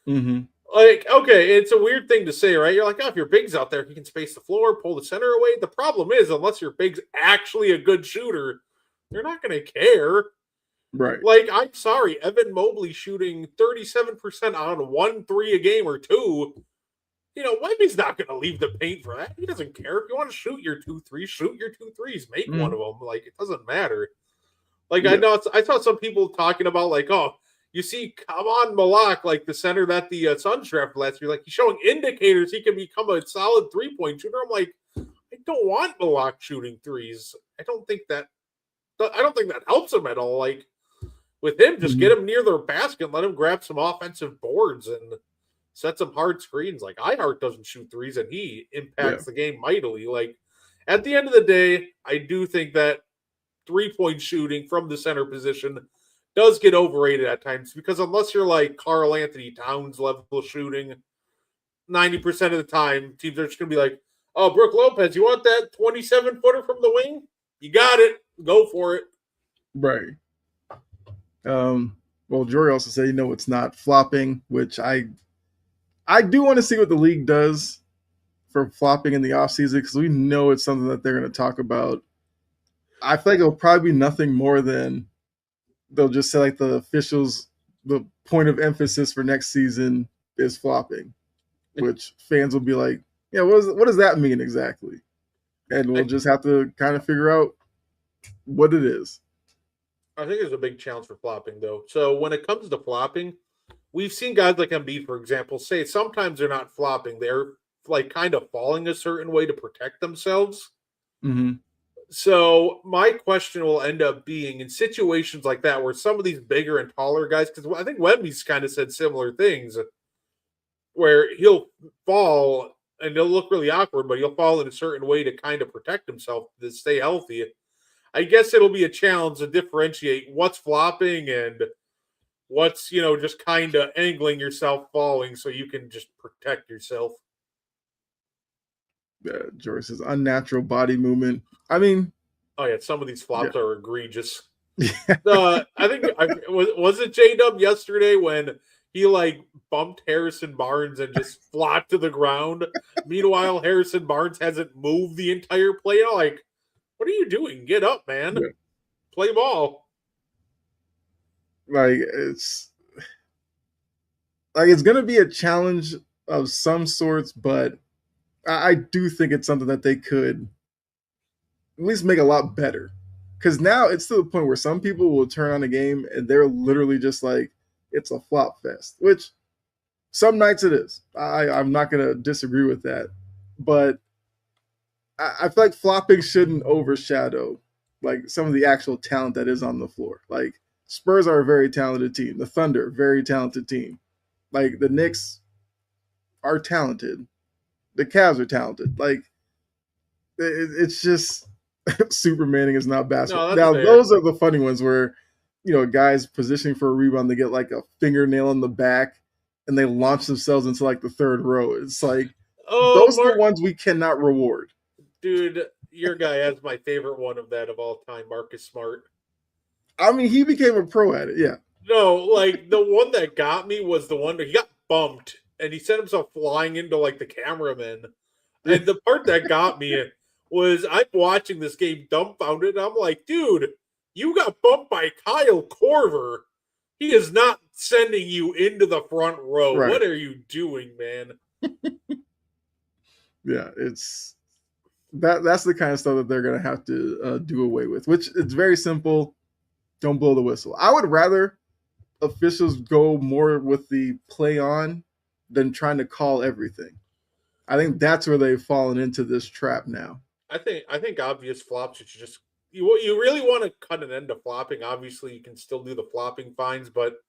S1: Mm-hmm.
S2: Like, okay, it's a weird thing to say, right? You're like, oh, if your big's out there, he can space the floor, pull the center away. The problem is, unless your big's actually a good shooter, they're not going to care.
S1: Right.
S2: Like, I'm sorry, Evan Mobley shooting 37% on 1 3 a game or two. Wemby's not going to leave the paint for that. He doesn't care. If you want to shoot your 2 3s, shoot your 2 3s. Make one
S1: Mm-hmm.
S2: of them. Like, it doesn't matter. Like, I
S1: Yeah.
S2: know I saw some people talking about, like, oh, you see, come on, Malak, like the center that the Suns drafted last year, like he's showing indicators he can become a solid 3 point shooter. I'm like, I don't want Malak shooting threes. I don't think that helps him at all. Like with him, just
S1: Mm-hmm.
S2: get him near their basket, and let him grab some offensive boards and set some hard screens. Like Ihart doesn't shoot threes, and he
S1: Yeah.
S2: impacts the game mightily. Like at the end of the day, I do think that 3 point shooting from the center position does get overrated at times because unless you're like Carl Anthony Towns level shooting, 90% of the time teams are just going to be like, oh, Brooke Lopez, you want that 27-footer from the wing? You got it. Go for it.
S1: Right. Well, Jory also said, it's not flopping, which I do want to see what the league does for flopping in the offseason because we know it's something that they're going to talk about. I feel like it'll probably be nothing more than they'll just say like the officials, the point of emphasis for next season is flopping, which fans will be like, yeah, what does that mean exactly? And we'll
S2: I,
S1: just have to kind of figure out what it is.
S2: I think there's a big challenge for flopping, though. So when it comes to flopping, we've seen guys like Embiid, for example, say sometimes they're not flopping. They're like kind of falling a certain way to protect themselves.
S1: Mm-hmm.
S2: So my question will end up being in situations like that where some of these bigger and taller guys, because I think Wemby's kind of said similar things, where he'll fall and he'll look really awkward, but he'll fall in a certain way to kind of protect himself to stay healthy. I guess it'll be a challenge to differentiate what's flopping and what's, just kind of angling yourself falling so you can just protect yourself.
S1: Jory says unnatural body movement. I mean,
S2: Oh, yeah, some of these
S1: yeah.
S2: flops are egregious.
S1: Yeah.
S2: I think was it J Dub yesterday when he like bumped Harrison Barnes and just flopped to the ground. Meanwhile, Harrison Barnes hasn't moved the entire play. Like, what are you doing? Get up, man.
S1: Yeah.
S2: Play ball.
S1: Like it's gonna be a challenge of some sorts, but I do think it's something that they could at least make a lot better. Because now it's to the point where some people will turn on a game and they're literally just like, it's a flop fest, which some nights it is. I'm not going to disagree with that. But I feel like flopping shouldn't overshadow like some of the actual talent that is on the floor. Like Spurs are a very talented team. The Thunder, very talented team. Like the Knicks are talented. The Cavs are talented. Like it's just Supermaning is not basketball.
S2: No, that's
S1: Now
S2: fair.
S1: those are the funny ones where guys positioning for a rebound, they get like a fingernail in the back and they launch themselves into like the third row. It's like
S2: Oh,
S1: those are the ones we cannot reward.
S2: dude, your guy has my favorite one of that of all time, Marcus Smart.
S1: I mean, he became a pro at it. Yeah.
S2: No, like the one that got me was the one that he got bumped and he sent himself flying into like the cameraman.
S1: Yeah.
S2: And the part that got me was I'm watching this game dumbfounded. I'm like, dude, you got bumped by Kyle Korver. He is not sending you into the front row.
S1: Right.
S2: What are you doing, man?
S1: Yeah, it's that's the kind of stuff that they're gonna have to do away with. Which it's very simple. Don't blow the whistle. I would rather officials go more with the play on than trying to call everything. I think that's where they've fallen into this trap now.
S2: I think obvious flops you just you really want to cut an end to flopping. Obviously, you can still do the flopping fines, but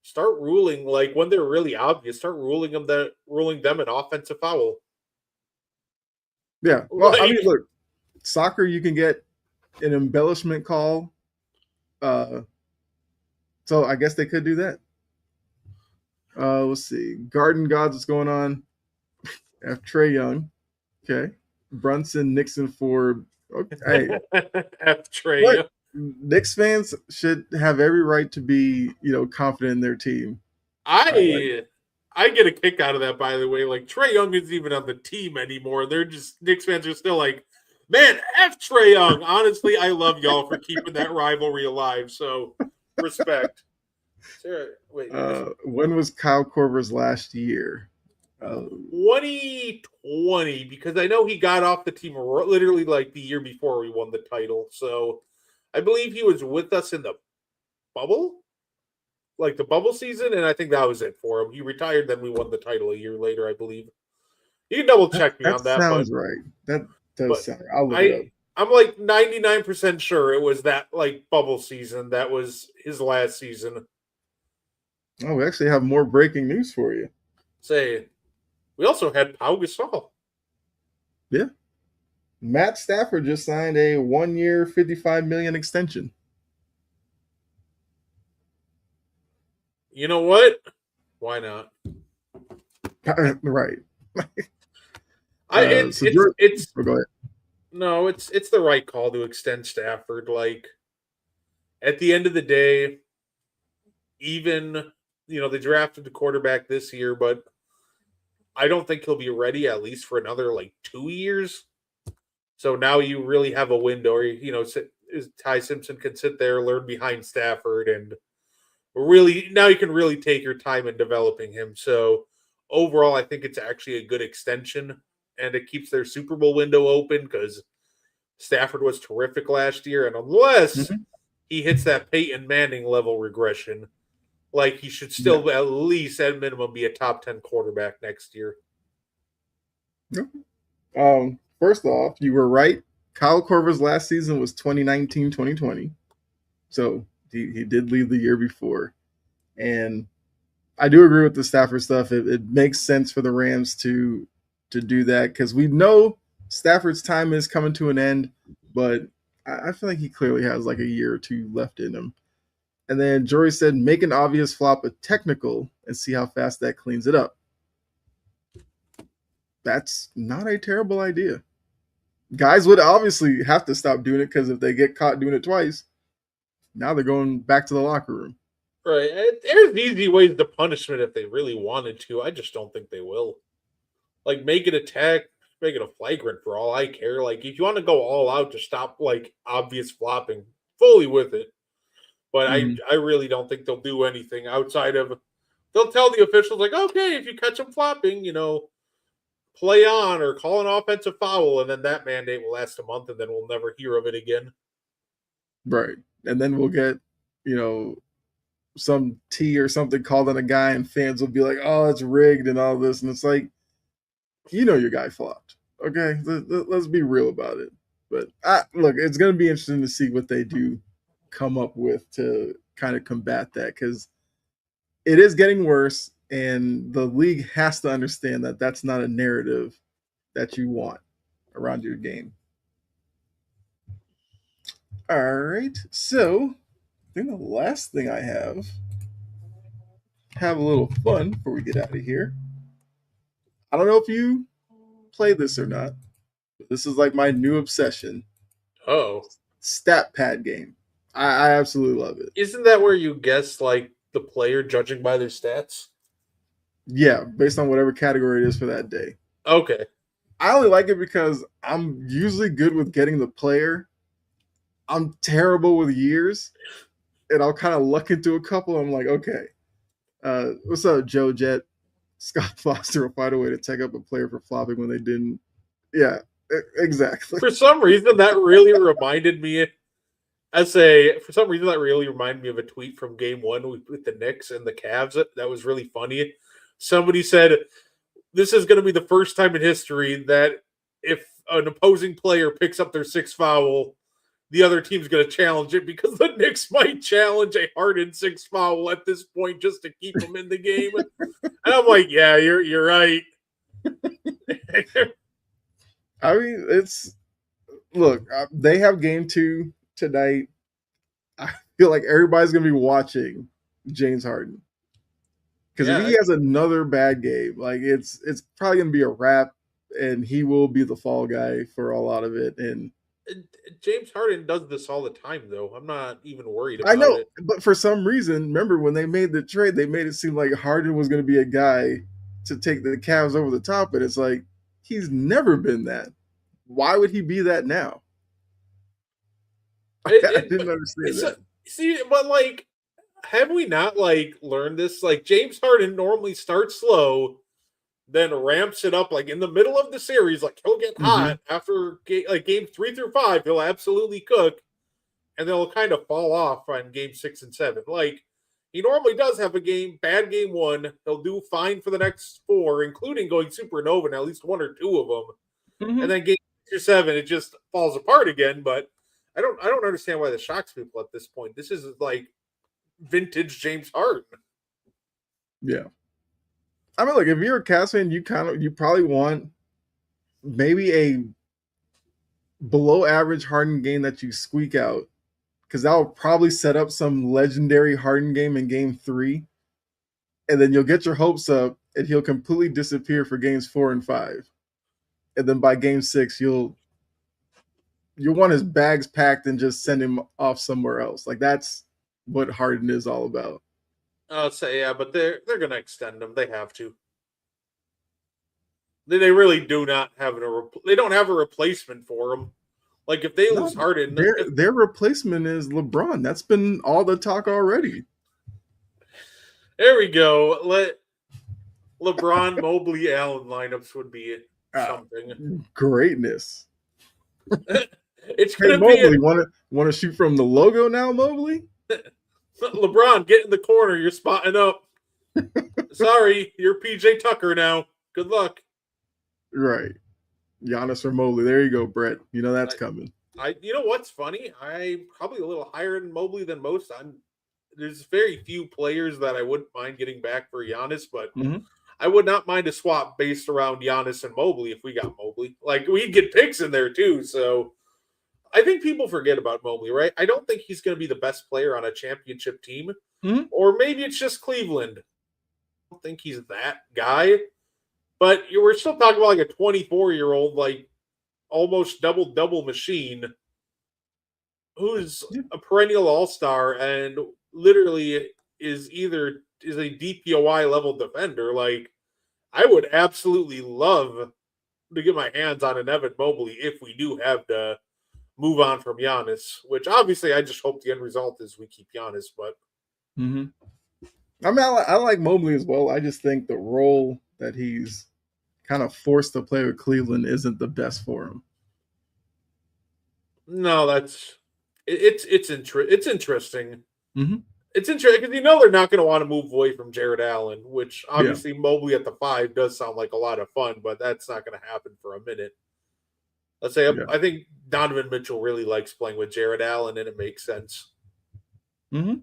S2: start ruling like when they're really obvious. Start ruling them an offensive foul.
S1: Yeah. Well, I mean,
S2: Like,
S1: look, soccer you can get an embellishment call. So I guess they could do that. Let's see. Garden Gods, what's going on? F. Trey Young. Okay. Brunson, Nixon, Ford. Okay. Hey,
S2: F Trey.
S1: look, Knicks fans should have every right to be, confident in their team.
S2: I get a kick out of that, by the way. Like Trey Young isn't even on the team anymore. They're just Knicks fans are still like, man, F Trey Young. Honestly, I love y'all for keeping that rivalry alive. So respect. Sarah, wait,
S1: When was Kyle Korver's last year?
S2: 2020, because I know he got off the team literally like the year before we won the title. So I believe he was with us in the bubble, like the bubble season, and I think that was it for him. He retired, then we won the title a year later, I believe. You can double check me
S1: that
S2: on that,
S1: sounds right. That does sound right. I'll look it up.
S2: I'm like 99% sure it was that like bubble season that was his last season.
S1: Oh, we actually have more breaking news for you.
S2: Say, we also had Pau Gasol.
S1: Yeah. Matt Stafford just signed a 1-year, $55 million extension.
S2: You know what? Why not?
S1: Right.
S2: It's
S1: go ahead.
S2: no, it's the right call to extend Stafford. Like at the end of the day, even they drafted the quarterback this year, but I don't think he'll be ready at least for another like 2 years. So now you really have a window, or Ty Simpson can sit there, learn behind Stafford, and really now you can really take your time in developing him. So overall, I think it's actually a good extension, and it keeps their Super Bowl window open because Stafford was terrific last year, and unless he hits that Peyton Manning level regression, like he should still at least at minimum be a top 10 quarterback next year.
S1: First off, you were right. Kyle Korver's last season was 2019-2020. So he did leave the year before. And I do agree with the Stafford stuff. It makes sense for the Rams to do that because we know Stafford's time is coming to an end, but I feel like he clearly has like a year or two left in him. And then Jory said, make an obvious flop a technical and see how fast that cleans it up. That's not a terrible idea. Guys would obviously have to stop doing it because if they get caught doing it twice, now they're going back to the locker room.
S2: Right. There's easy ways to punishment if they really wanted to. I just don't think they will. Like, make it a tech, make it a flagrant for all I care. Like, if you want to go all out to stop, like, obvious flopping, fully with it. But I really don't think they'll do anything outside of, they'll tell the officials, like, okay, if you catch them flopping, play on or call an offensive foul, and then that mandate will last a month, and then we'll never hear of it again.
S1: Right. And then we'll get, some T or something called on a guy, and fans will be like, oh, it's rigged and all this. And it's like, your guy flopped. Okay. Let's be real about it. But look, it's going to be interesting to see what they do come up with to kind of combat that because it is getting worse, and the league has to understand that that's not a narrative that you want around your game. All right, so I think the last thing I have a little fun before we get out of here. I don't know if you play this or not, but this is like my new obsession.
S2: Oh,
S1: Stat pad game. I absolutely love it.
S2: isn't that where you guess like the player judging by their stats?
S1: Yeah, based on whatever category it is for that day.
S2: Okay.
S1: I only like it because I'm usually good with getting the player. I'm terrible with years, and I'll kind of luck into a couple. I'm like, okay, what's up, Joe Jet? Scott Foster will find a way to take up a player for flopping when they didn't. Yeah, exactly.
S2: For some reason, that really reminded me. For some reason that really reminded me of a tweet from Game One with the Knicks and the Cavs. That was really funny. Somebody said, "This is going to be the first time in history that if an opposing player picks up their sixth foul, the other team's going to challenge it because the Knicks might challenge a Harden sixth foul at this point just to keep him in the game." And I'm like, "Yeah, you're right."
S1: I mean, it's look. They have game 2 tonight. I feel like everybody's gonna be watching James Harden because if he
S2: Yeah,
S1: has another bad game, like it's probably gonna be a wrap, and he will be the fall guy for a lot of it. And
S2: James Harden does this all the time, though. I'm not even worried
S1: I
S2: about
S1: know,
S2: it.
S1: but for some reason, remember when they made the trade, they made it seem like Harden was going to be a guy to take the Cavs over the top, and it's like he's never been that. Why would he be that now? I
S2: It,
S1: didn't
S2: it
S1: understand
S2: it's
S1: that.
S2: see, but like, have we not like learned this? Like James Harden normally starts slow, then ramps it up. Like in the middle of the series, like he'll get
S1: Mm-hmm.
S2: hot after like game 3 through 5. He'll absolutely cook, and then he'll kind of fall off on game 6 and 7. Like he normally does have a bad game 1. He'll do fine for the next 4, including going supernova in at least 1 or 2 of them, and
S1: Mm-hmm.
S2: then game 6 or 7, it just falls apart again. But I don't understand why this shocks people at this point. This is like vintage James Harden.
S1: Yeah, I mean, look, if you're a Cavs fan, you probably want maybe a below average Harden game that you squeak out because that will probably set up some legendary Harden game in Game 3, and then you'll get your hopes up, and he'll completely disappear for games 4 and 5, and then by game 6, you'll want his bags packed and just send him off somewhere else. Like that's what Harden is all about.
S2: I'll say yeah, but they're gonna extend him. They have to. They really do not have they don't have a replacement for him. Like if they
S1: No,
S2: lose Harden,
S1: their replacement is LeBron. That's been all the talk already.
S2: there we go. Let LeBron, Mobley, Allen lineups would be
S1: Ah,
S2: something.
S1: greatness.
S2: It's
S1: Hey
S2: gonna be
S1: Mobley, want to shoot from the logo now, Mobley?
S2: LeBron, get in the corner. You're spotting up. Sorry, you're PJ Tucker now. Good luck.
S1: Right. Giannis or Mobley. There you go, Brett. You know that's coming.
S2: You know what's funny? I'm probably a little higher in Mobley than most. There's very few players that I wouldn't mind getting back for Giannis, but
S1: Mm-hmm.
S2: I would not mind a swap based around Giannis and Mobley if we got Mobley. Like we'd get picks in there too. So I think people forget about Mobley, right? I don't think he's going to be the best player on a championship team,
S1: Mm-hmm.
S2: or maybe it's just Cleveland. I don't think he's that guy, but we're still talking about like a 24-year-old, like almost double machine who's
S1: Yeah.
S2: a perennial all-star and literally is a DPOI level defender. Like I would absolutely love to get my hands on an Evan Mobley if we do have to move on from Giannis, which obviously I just hope the end result is we keep Giannis, but
S1: Mm-hmm. I mean, I like Mobley as well. I just think the role that he's kind of forced to play with Cleveland isn't the best for him.
S2: no, it's interesting.
S1: Mm-hmm.
S2: It's interesting because they're not going to want to move away from Jared Allen, which
S1: Yeah.
S2: obviously Mobley at the 5 does sound like a lot of fun, but that's not going to happen for a minute. Let's say
S1: Yeah.
S2: I think Donovan Mitchell really likes playing with Jared Allen, and it makes sense.
S1: Mm-hmm.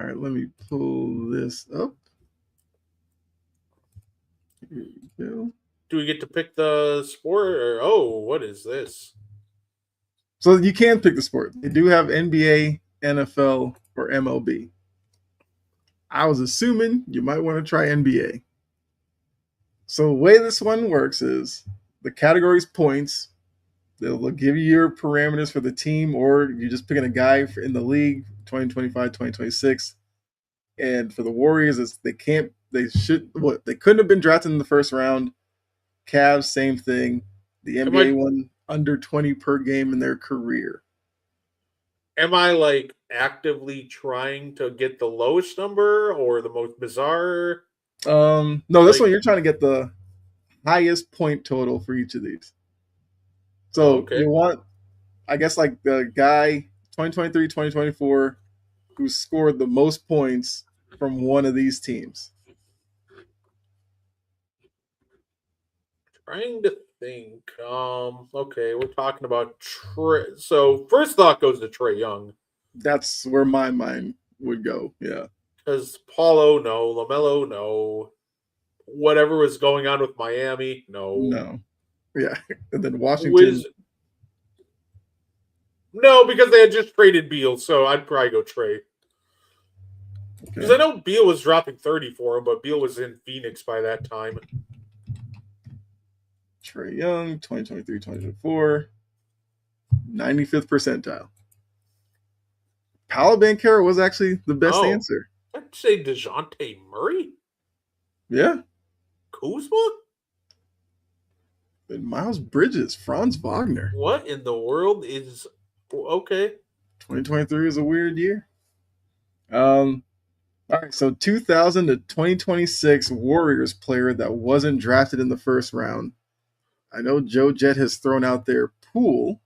S1: All right, let me pull this up. Here we go.
S2: Do we get to pick the sport? Or, oh, what is this?
S1: So you can pick the sport. They do have NBA, NFL, or MLB. I was assuming you might want to try NBA. So the way this one works is the category's points. They'll give you your parameters for the team, or you're just picking a guy in the league 2025, 2026. And for the Warriors, they couldn't have been drafted in the first round. Cavs, same thing. The
S2: Am
S1: NBA
S2: I
S1: one under 20 per game in their career.
S2: am I like actively trying to get the lowest number or the most bizarre?
S1: No, this
S2: Like,
S1: one you're trying to get the highest point total for each of these.
S2: oh,
S1: So
S2: okay.
S1: you want, I guess, like the guy 2023, 2024 who scored the most points from one of these teams.
S2: Trying to think. Okay, we're talking about Trey. So first thought goes to Trey Young
S1: That's where my mind would go. Yeah.
S2: because Paulo, no, Lamelo, no. Whatever was going on with Miami, no.
S1: No. Yeah. And then Washington.
S2: Wiz, no, because they had just traded Beal, so I'd probably go Trey. Because
S1: Okay.
S2: I know Beal was dropping 30 for him, but Beal was in Phoenix by that time.
S1: Trey Young, 2023, 2024, 95th percentile. Paolo Banchero was actually the best
S2: Oh,
S1: answer.
S2: I'd say DeJounte Murray?
S1: Yeah.
S2: Kuzma?
S1: And Miles Bridges, Franz Wagner.
S2: What in the world is okay?
S1: 2023 is a weird year. All right, so 2000 to 2026 Warriors player that wasn't drafted in the first round. I know Joe Jet has thrown out their pool.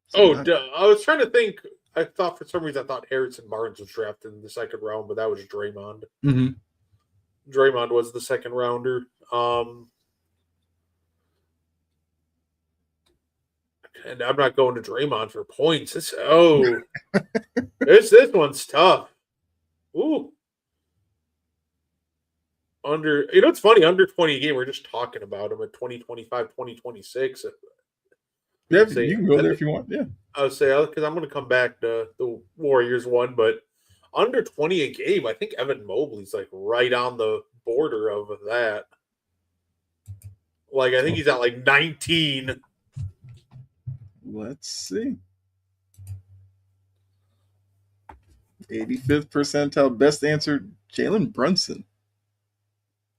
S1: So
S2: Oh,
S1: not
S2: I was trying to think. I thought for some reason I thought Harrison Barnes was drafted in the second round, but that was Draymond.
S1: mm-hmm.
S2: Draymond was the second rounder. And I'm not going to Draymond for points. This one's tough. Ooh. It's funny, under 20 a game, we're just talking about him at 2025, 2026.
S1: Yeah,
S2: Say,
S1: you can go there if you want. Yeah.
S2: I would say, because I'm going to come back to the Warriors one, but under 20 a game, I think Evan Mobley's like right on the border of that. Like, I think he's at like 19.
S1: Let's see. 85th percentile. Best answer, Jalen Brunson.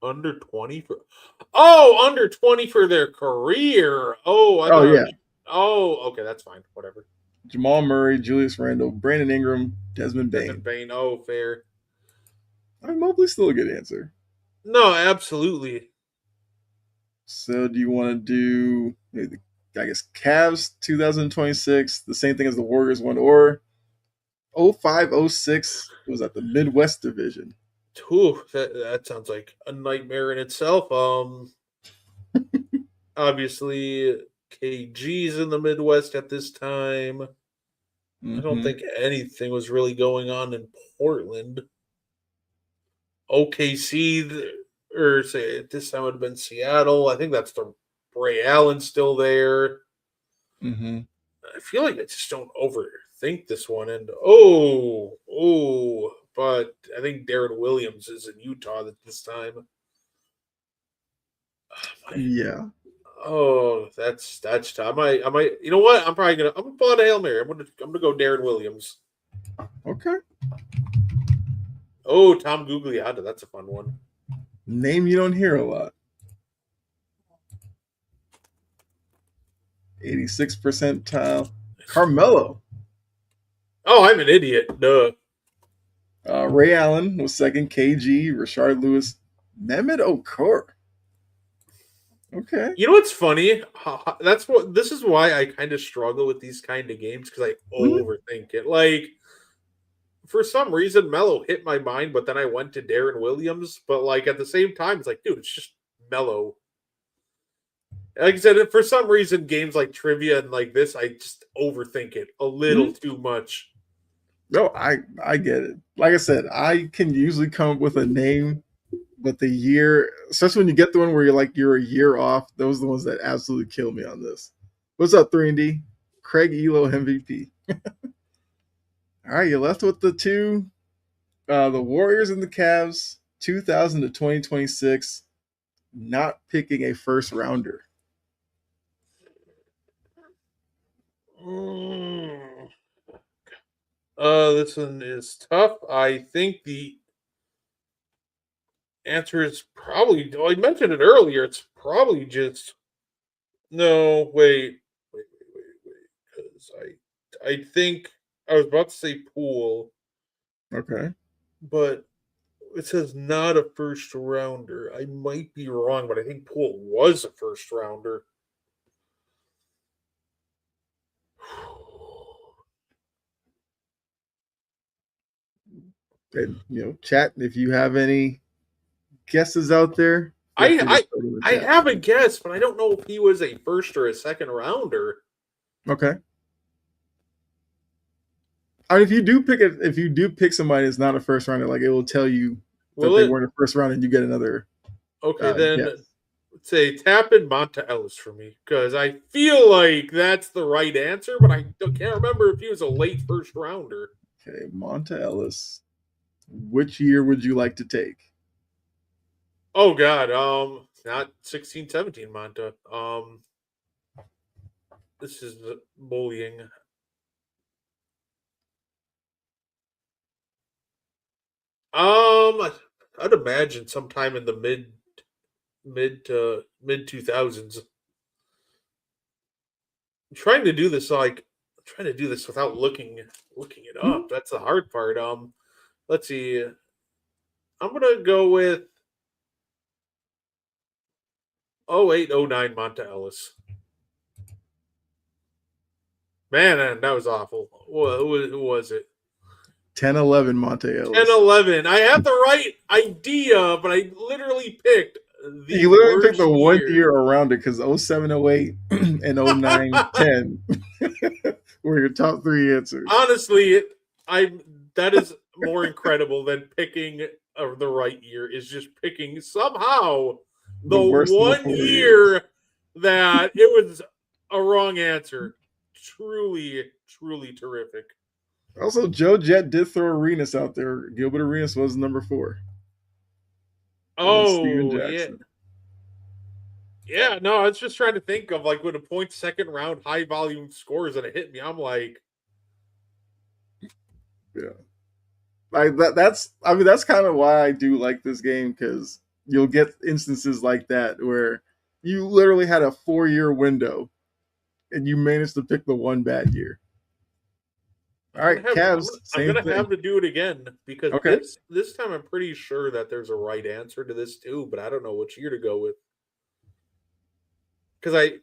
S2: Under 20 for. Oh, under 20 for their career. Oh, I
S1: Oh,
S2: thought.
S1: yeah.
S2: Oh, okay, that's fine. Whatever.
S1: Jamal Murray, Julius Randle, Brandon Ingram, Desmond
S2: Desmond
S1: Bain.
S2: Bain. Oh, fair.
S1: I mean, Mobley's still a good answer.
S2: No, absolutely.
S1: So do you want to do, I guess, Cavs 2026, the same thing as the Warriors one, or 05-06 was at the Midwest Division?
S2: Ooh, that sounds like a nightmare in itself. Obviously, KG's in the Midwest at this time. I don't
S1: Mm-hmm.
S2: think anything was really going on in Portland. OKC, or say at this time would have been Seattle. I think that's the Ray Allen still there.
S1: Mm-hmm.
S2: I feel like I just don't overthink this one. And but I think Darren Williams is in Utah at this time.
S1: Yeah.
S2: Oh, that's tough. I might. You know what? I'm gonna pull out a Hail Mary. I'm gonna go Darren Williams.
S1: Okay.
S2: Oh, Tom Gugliotta. That's a fun one.
S1: Name you don't hear a lot. 86th percentile. Carmelo.
S2: Oh, I'm an idiot. Duh.
S1: Ray Allen was second. KG, Rashard Lewis, Mehmet Okur. Okay.
S2: You know what's funny? This is why I kind of struggle with these kind of games because I
S1: Mhm.
S2: overthink it. Like for some reason, Mello hit my mind, but then I went to Darren Williams. But like at the same time, it's like, dude, it's just Mello. Like I said, for some reason, games like trivia and like this, I just overthink it a little
S1: Mhm.
S2: too much.
S1: No, I get it. Like I said, I can usually come up with a name, but the year, especially when you get the one where you're a year off, those are the ones that absolutely kill me on this. What's up, 3D? Craig Elo MVP. All right, you're left with the two, the Warriors and the Cavs, 2000 to 2026. Not picking a first rounder.
S2: Mm. This one is tough. I think the answer is probably. Well, I mentioned it earlier. It's probably just no. Wait. Because I think I was about to say Poole,
S1: Okay.
S2: but it says not a first rounder. I might be wrong, but I think Poole was a first rounder.
S1: And chat if you have any guesses out there. Feel
S2: I
S1: free to
S2: I
S1: put them in the
S2: I
S1: chat.
S2: have a guess, but I don't know if he was a first or a second rounder.
S1: Okay. I mean, if you do pick somebody that's not a first rounder, like it will tell you that
S2: Will
S1: they
S2: it?
S1: weren't a first round, and you get another
S2: Okay, then
S1: guess.
S2: say tap in Monta Ellis for me because I feel like that's the right answer, but I can't remember if he was a late first rounder.
S1: Okay, Monta Ellis. Which year would you like to take?
S2: Oh God, not 16-17 Monta. This is bullying. I'd imagine sometime in the mid 2000s. I'm trying to do this without looking it
S1: Hmm?
S2: up. That's the hard part. Let's see. I'm gonna go with 0809 Monta Ellis. Man, that was awful. Who was it?
S1: 10-11 Monta
S2: 10,
S1: Ellis.
S2: 11. I had the right idea, but I literally picked the
S1: You literally picked the
S2: worst
S1: one
S2: year.
S1: year around it because 07, 08, and 09, 10 were your top three answers.
S2: Honestly, I that is more incredible than picking the right year. Is just picking somehow
S1: The
S2: the
S1: worst of the
S2: one
S1: 4 years.
S2: year that it was a wrong answer. Truly terrific.
S1: Also, Joe Jet did throw Arenas out there. Gilbert Arenas was number 4. And then Steven
S2: Oh yeah,
S1: Jackson.
S2: yeah. No, I was just trying to think of like when a point second round high volume scores and it hit me. I'm like,
S1: Yeah. Like that's kind of why I do like this game because you'll get instances like that where you literally had a 4 year window and you managed to pick the one bad year. All right, Cavs,
S2: I'm
S1: same
S2: gonna
S1: thing.
S2: have to do it again because
S1: Okay.
S2: this time I'm pretty sure that there's a right answer to this too, but I don't know which year to go with because I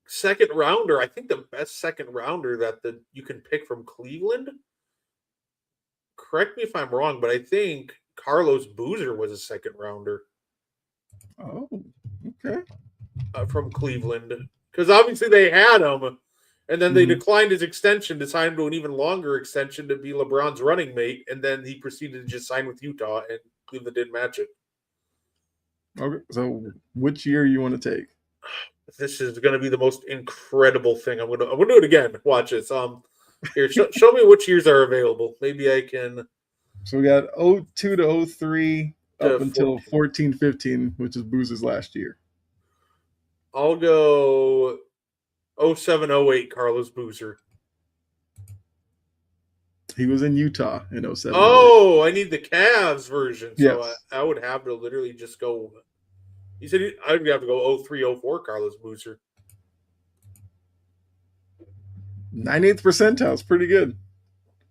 S2: second rounder. I think the best second rounder that you can pick from Cleveland. Correct me if I'm wrong, but I think Carlos Boozer was a second rounder
S1: Oh, okay.
S2: from Cleveland because obviously they had him, and then they
S1: Mm-hmm.
S2: declined his extension to sign him to an even longer extension to be LeBron's running mate, and then he proceeded to just sign with Utah, and Cleveland didn't match it.
S1: Okay. So, which year you want to take?
S2: This is going to be the most incredible thing. I'm gonna do it again. Watch this. Here, show me which years are available. Maybe I can
S1: So we got 02 to 03 up
S2: to
S1: until
S2: 14.
S1: 14-15, which is Booz's last year.
S2: I'll go 07-08 Carlos Boozer.
S1: He was in Utah in 07-08.
S2: Oh, I need the Cavs version, so
S1: Yes.
S2: I would have to literally just go. He said I'd have to go 03-04 Carlos Boozer.
S1: 98th percentile is pretty good.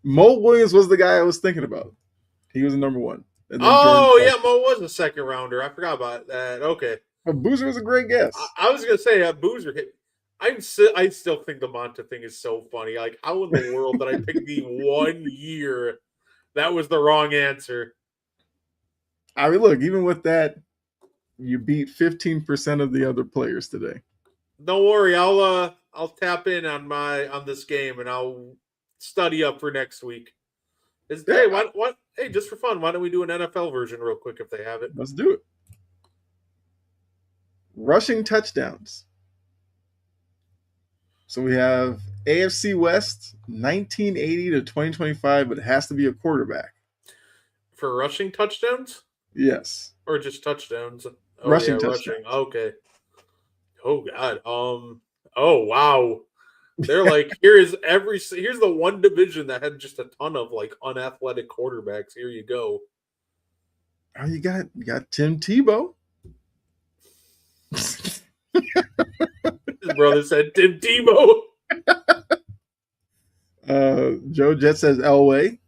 S1: Mo Williams was the guy I was thinking about. He was the number one. And then Jordan
S2: Oh yeah,
S1: Clarkson.
S2: Mo was a second rounder. I forgot about that. Okay,
S1: But Boozer was a great guess.
S2: I was gonna say Boozer hit. I still think the Monta thing is so funny. Like, how in the world did I pick the one year that was the wrong answer?
S1: I mean, look, even with that, you beat 15% of the other players today.
S2: Don't worry, I'll tap in on this game and I'll study up for next week.
S1: Yeah,
S2: Hey, what? Hey, just for fun, why don't we do an NFL version real quick if they have it?
S1: let's do it. Rushing touchdowns. So we have AFC West 1980 to 2025, but it has to be a quarterback.
S2: For rushing touchdowns?
S1: Yes.
S2: Or just touchdowns? Oh yeah,
S1: Rushing
S2: rushing.
S1: touchdowns.
S2: Okay. Oh god. Oh wow. They're like, here's the one division that had just a ton of like unathletic quarterbacks. Here you go.
S1: Oh, you got Tim Tebow.
S2: His brother said Tim Tebow.
S1: Joe Jet says Elway.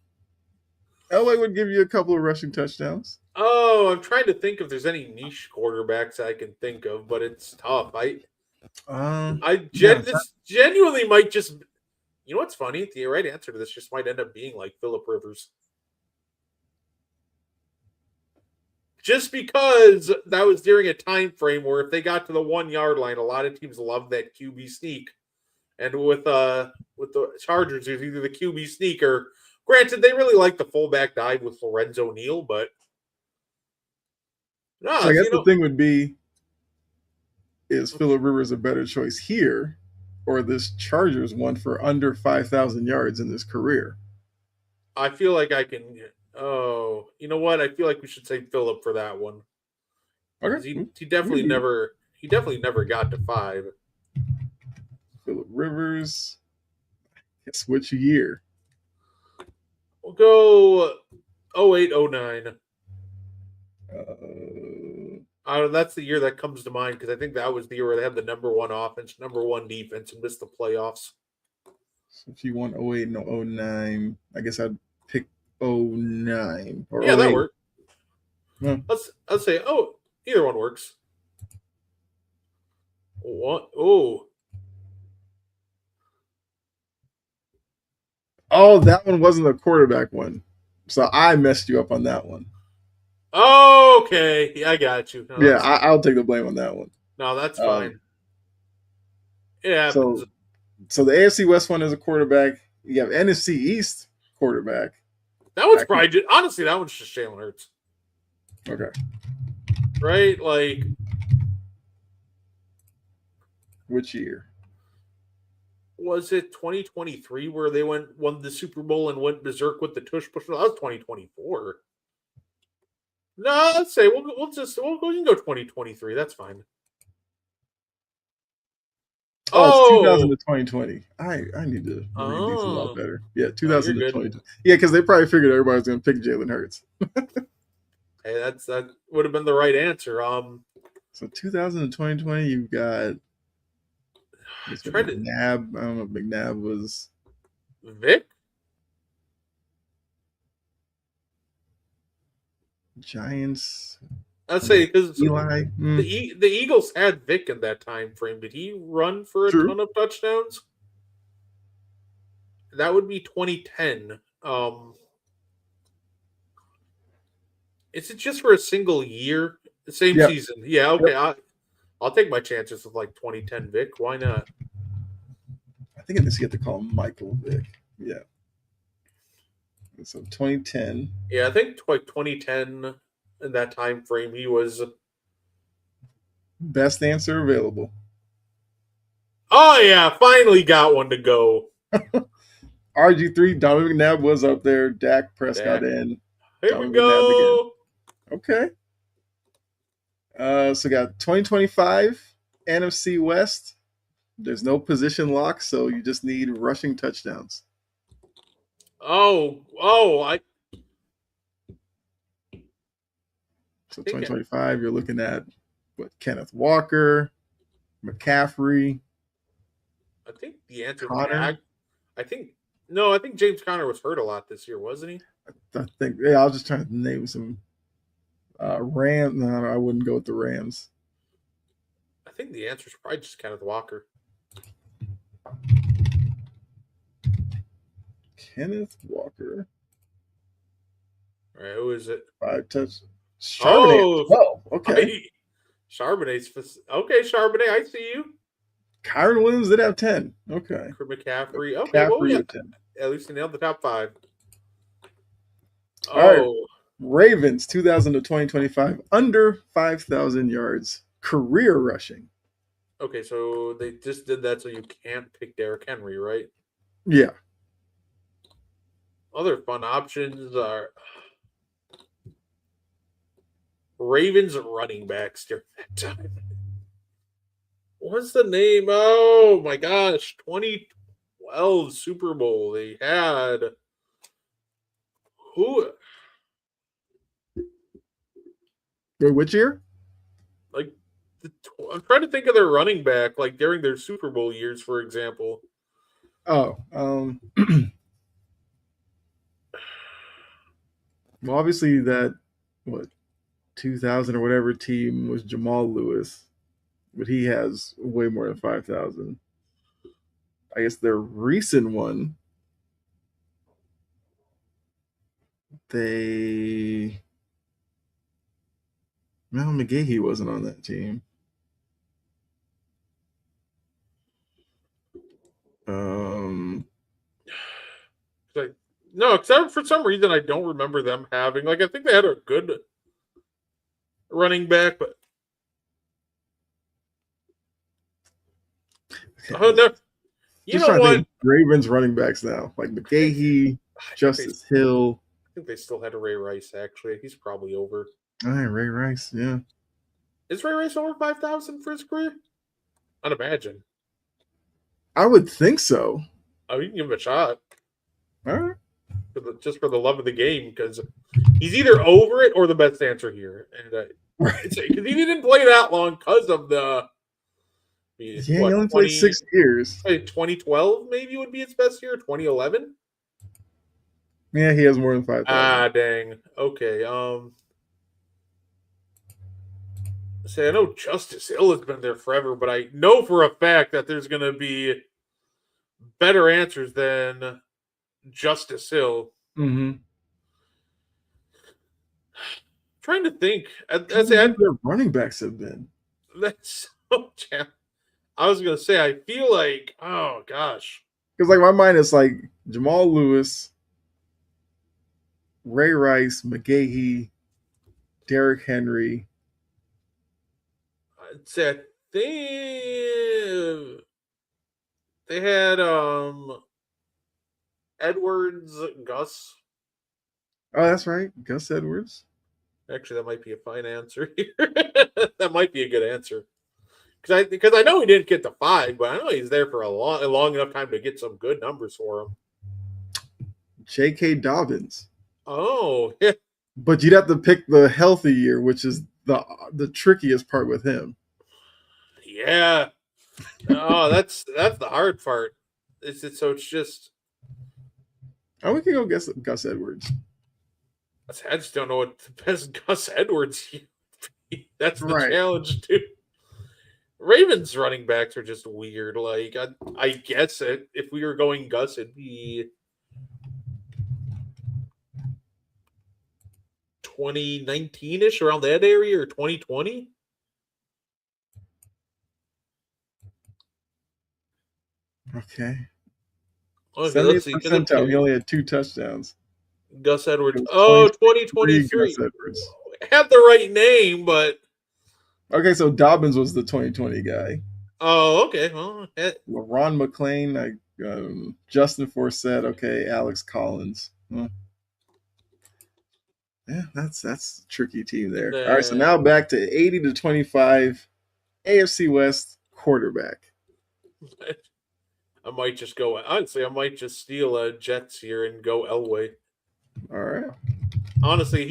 S1: Elway would give you a couple of rushing touchdowns.
S2: Oh, I'm trying to think if there's any niche quarterbacks I can think of, but it's tough.
S1: Yeah,
S2: This genuinely might just. You know what's funny? The right answer to this just might end up being like Philip Rivers. Just because that was during a time frame where if they got to the 1 yard line, a lot of teams love that QB sneak. And with the Chargers, it was either the QB sneak or granted they really like the fullback dive with Lorenzo Neal, but no,
S1: so I guess the thing would be, is Philip Rivers a better choice here, or this Chargers one for under 5,000 yards in his career?
S2: I feel like I can. Oh, you know what? I feel like we should say Philip for that one because
S1: Okay,
S2: he definitely never got to 5.
S1: Philip Rivers. Guess which year?
S2: We'll go 08, 09. That's the year that comes to mind because I think that was the year where they had the number 1 offense, number 1 defense, and missed the playoffs.
S1: So if you want 08 and 09, I guess I'd pick 09 or
S2: Yeah, that
S1: 08.
S2: worked. Let's say either one works. What?
S1: Oh, that one wasn't a quarterback one. So I messed you up on that one.
S2: Okay, yeah, I got you. No,
S1: Yeah, I'll take the blame on that one.
S2: that's
S1: Um,
S2: fine. It happens.
S1: so the AFC West one is a quarterback. You have NFC East quarterback.
S2: That one's probably honestly that one's just Jalen Hurts.
S1: Okay.
S2: Right? Like,
S1: which year?
S2: Was it 2023 where they won the Super Bowl and went berserk with the tush push? No, that was 2024. No, let's say we can go 2023. That's fine.
S1: It's 2000 to 2020. I need to read these a lot better. Yeah, 2000 to 2020. Yeah, because they probably figured everybody was going to pick Jalen Hurts.
S2: Hey, that would have been the right answer.
S1: So 2000 to 2020, you've got McNabb. I don't know if McNabb was
S2: Vic.
S1: Giants.
S2: I'd say because
S1: Eli.
S2: The Eagles had Vic in that time frame. Did he run for a ton of touchdowns? That would be 2010. Is it just for a single year? The same season? Yeah. Okay. Yep. I'll take my chances with like 2010 Vic. Why not?
S1: I think I just get to call him Michael Vick. Yeah. So 2010.
S2: Yeah, I think like 2010 in that time frame, he was
S1: best answer available.
S2: Oh yeah, finally got one to go.
S1: RG3, Donovan McNabb was up there. Dak Prescott in.
S2: Here Donovan we go.
S1: Okay. So got 2025 NFC West. There's no position lock, so you just need rushing touchdowns. So 2025, you're looking at Kenneth Walker, McCaffrey.
S2: I think the answer is I think James Conner was hurt a lot this year, wasn't he?
S1: I think I was just trying to name some Rams. No, I wouldn't go with the Rams.
S2: I think the answer is probably just Kenneth Walker.
S1: Kenneth Walker.
S2: All right, who is it?
S1: 5 touchdowns. Charbonnet.
S2: Okay. Charbonnet's okay. Charbonnet, I see you.
S1: Kyron Williams did have 10. Okay.
S2: McCaffrey. Okay, well,
S1: McCaffrey
S2: yeah,
S1: with 10.
S2: at least he nailed the top five.
S1: All right.
S2: Oh,
S1: Ravens 2000 to 2025 under 5,000 yards career rushing.
S2: okay, so they just did that so you can't pick Derrick Henry, right?
S1: Yeah.
S2: Other fun options are Ravens running backs during that time. What's the name? Oh my gosh, 2012 Super Bowl. They had who?
S1: Wait, which year?
S2: Like, I'm trying to think of their running back, like during their Super Bowl years, for example.
S1: Oh, well, obviously that what 2000 or whatever team was Jamal Lewis, but he has way more than 5,000. I guess their recent one, they well, McGahee wasn't on that team. Um,
S2: Like, no, except for some reason I don't remember them having. Like, I think they had a good running back, but oh no, you
S1: just
S2: know
S1: trying to think
S2: what?
S1: of Ravens running backs now, like McGahee,
S2: I think they,
S1: Justice Hill.
S2: I think they still had Ray Rice. Actually, he's probably over.
S1: All right, Ray Rice. Yeah,
S2: Is Ray Rice over 5,000 for his career? I'd imagine.
S1: I would think so.
S2: Oh, you can give him a shot
S1: All right.
S2: just for the love of the game because he's either over it or the best answer here. And
S1: Right.
S2: because he didn't play that long because of the
S1: Yeah, he
S2: what
S1: only played 6 years.
S2: 2012 maybe would be his best year. 2011.
S1: Yeah, he has more than 5,000.
S2: Ah, dang. Okay. Say I know Justice Hill has been there forever, but I know for a fact that there's going to be better answers than Justice Hill.
S1: Mm-hmm.
S2: Trying to think. I say
S1: Who their running backs have been?
S2: that's so I was gonna say I feel like oh gosh.
S1: Because like my mind is like Jamal Lewis, Ray Rice, McGahee, Derrick Henry.
S2: I'd say I think they had Edwards, Gus.
S1: Oh, that's right, Gus Edwards.
S2: Actually, that might be a fine answer here. That might be a good answer. Because I know he didn't get to 5, but I know he's there for a long enough time to get some good numbers for him.
S1: J.K. Dobbins.
S2: Oh, yeah.
S1: But you'd have to pick the healthy year, which is the trickiest part with him.
S2: Yeah. Oh, that's the hard part. So it's just
S1: Oh, we can go guess Gus Edwards.
S2: I just don't know what the best Gus Edwards. That's the
S1: Right.
S2: challenge too. Ravens running backs are just weird. Like I guess if we were going Gus, it'd be 2019 ish around that area or 2020.
S1: Okay.
S2: Okay, let's
S1: 70th
S2: see. Because
S1: percentile. He only had 2 touchdowns.
S2: Gus
S1: It
S2: Edwards.
S1: was
S2: Oh,
S1: 2023 Gus
S2: 2023.
S1: Edwards.
S2: Had the right name, but
S1: Okay, so Dobbins was the 2020 guy.
S2: oh, okay. Well,
S1: LaRon McClain, Justin Forsett. Okay, Alex Collins. Yeah, that's a tricky team there. All right, so now back to 80 to 25, AFC West quarterback.
S2: I might just go. Honestly, I might just steal Jets here and go Elway.
S1: All right.
S2: Honestly,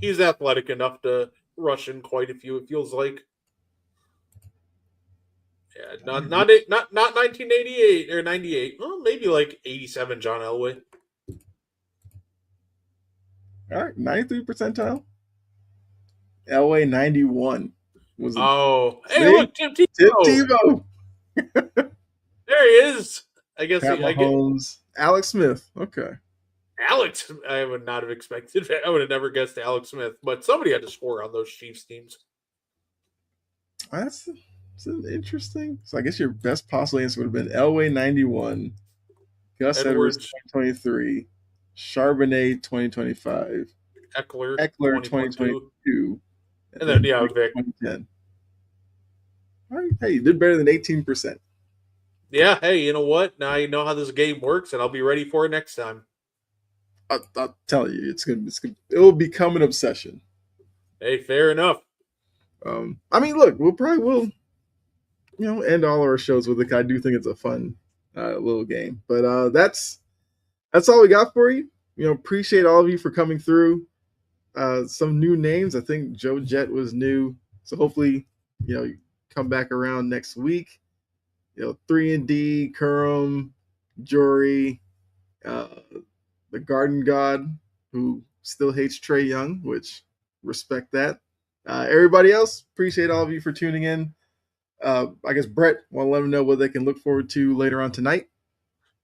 S2: he's athletic enough to rush in quite a few. It feels like. Yeah, not 1988 or 98. Well, maybe like 87. John Elway.
S1: All right, 93 percentile. Elway 91 was a
S2: Hey,
S1: see?
S2: look, Tim
S1: Tim
S2: Tebow.
S1: Tebow.
S2: There he is. I guess
S1: Pat
S2: I get
S1: Mahomes, Alex Smith. Okay.
S2: Alex. I would not have expected. I would have never guessed Alex Smith, but somebody had to score on those Chiefs teams.
S1: That's Isn't it interesting? So I guess your best possible answer would have been Elway 91, Gus Edwards
S2: Edwards,
S1: 2023, Charbonnet 2025,
S2: Eckler,
S1: Eckler
S2: 2022,
S1: 2022, and
S2: and then
S1: then
S2: yeah,
S1: Vic
S2: Vic.
S1: 2010. All right, hey, you did better than 18%.
S2: Yeah, hey, you know what? Now you know how this game works, and I'll be ready for it next time.
S1: I'll tell you, it will become an obsession.
S2: Hey, fair enough.
S1: I mean, look, we'll probably will end all our shows with it. I do think it's a fun little game, but that's all we got for you. Appreciate all of you for coming through. Some new names. I think Joe Jet was new, so hopefully, you come back around next week. 3 and D, Kurum, Jory, uh, the Garden God, who still hates Trey Young, which respect that. Everybody else, appreciate all of you for tuning in. I guess Brett want to let them know what they can look forward to later on tonight.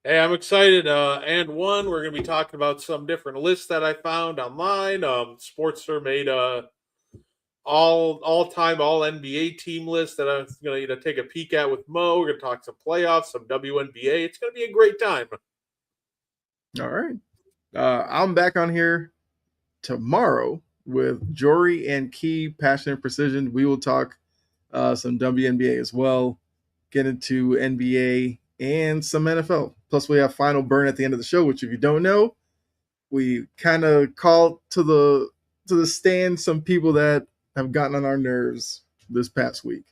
S2: Hey, I'm excited. And one, we're going to be talking about some different lists that I found online. Sportster made a all time all NBA team list that I'm going to take a peek at with Mo. We're going to talk some playoffs, some WNBA. It's going to be a great time.
S1: All right. I'm back on here tomorrow with Jory and Key, Passion and Precision. We will talk some WNBA as well, get into NBA and some NFL. Plus, we have Final Burn at the end of the show, which, if you don't know, we kind of call to the stand some people that have gotten on our nerves this past week.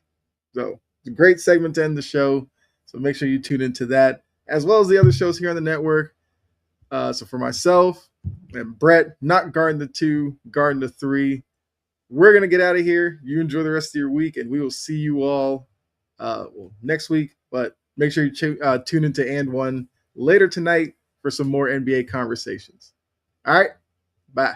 S1: So it's a great segment to end the show. So make sure you tune into that, as well as the other shows here on the network. So for myself and Brett, not guarding the 2, guarding the 3, we're going to get out of here. You enjoy the rest of your week, and we will see you all next week. But make sure you tune into And One later tonight for some more NBA conversations. All right. Bye.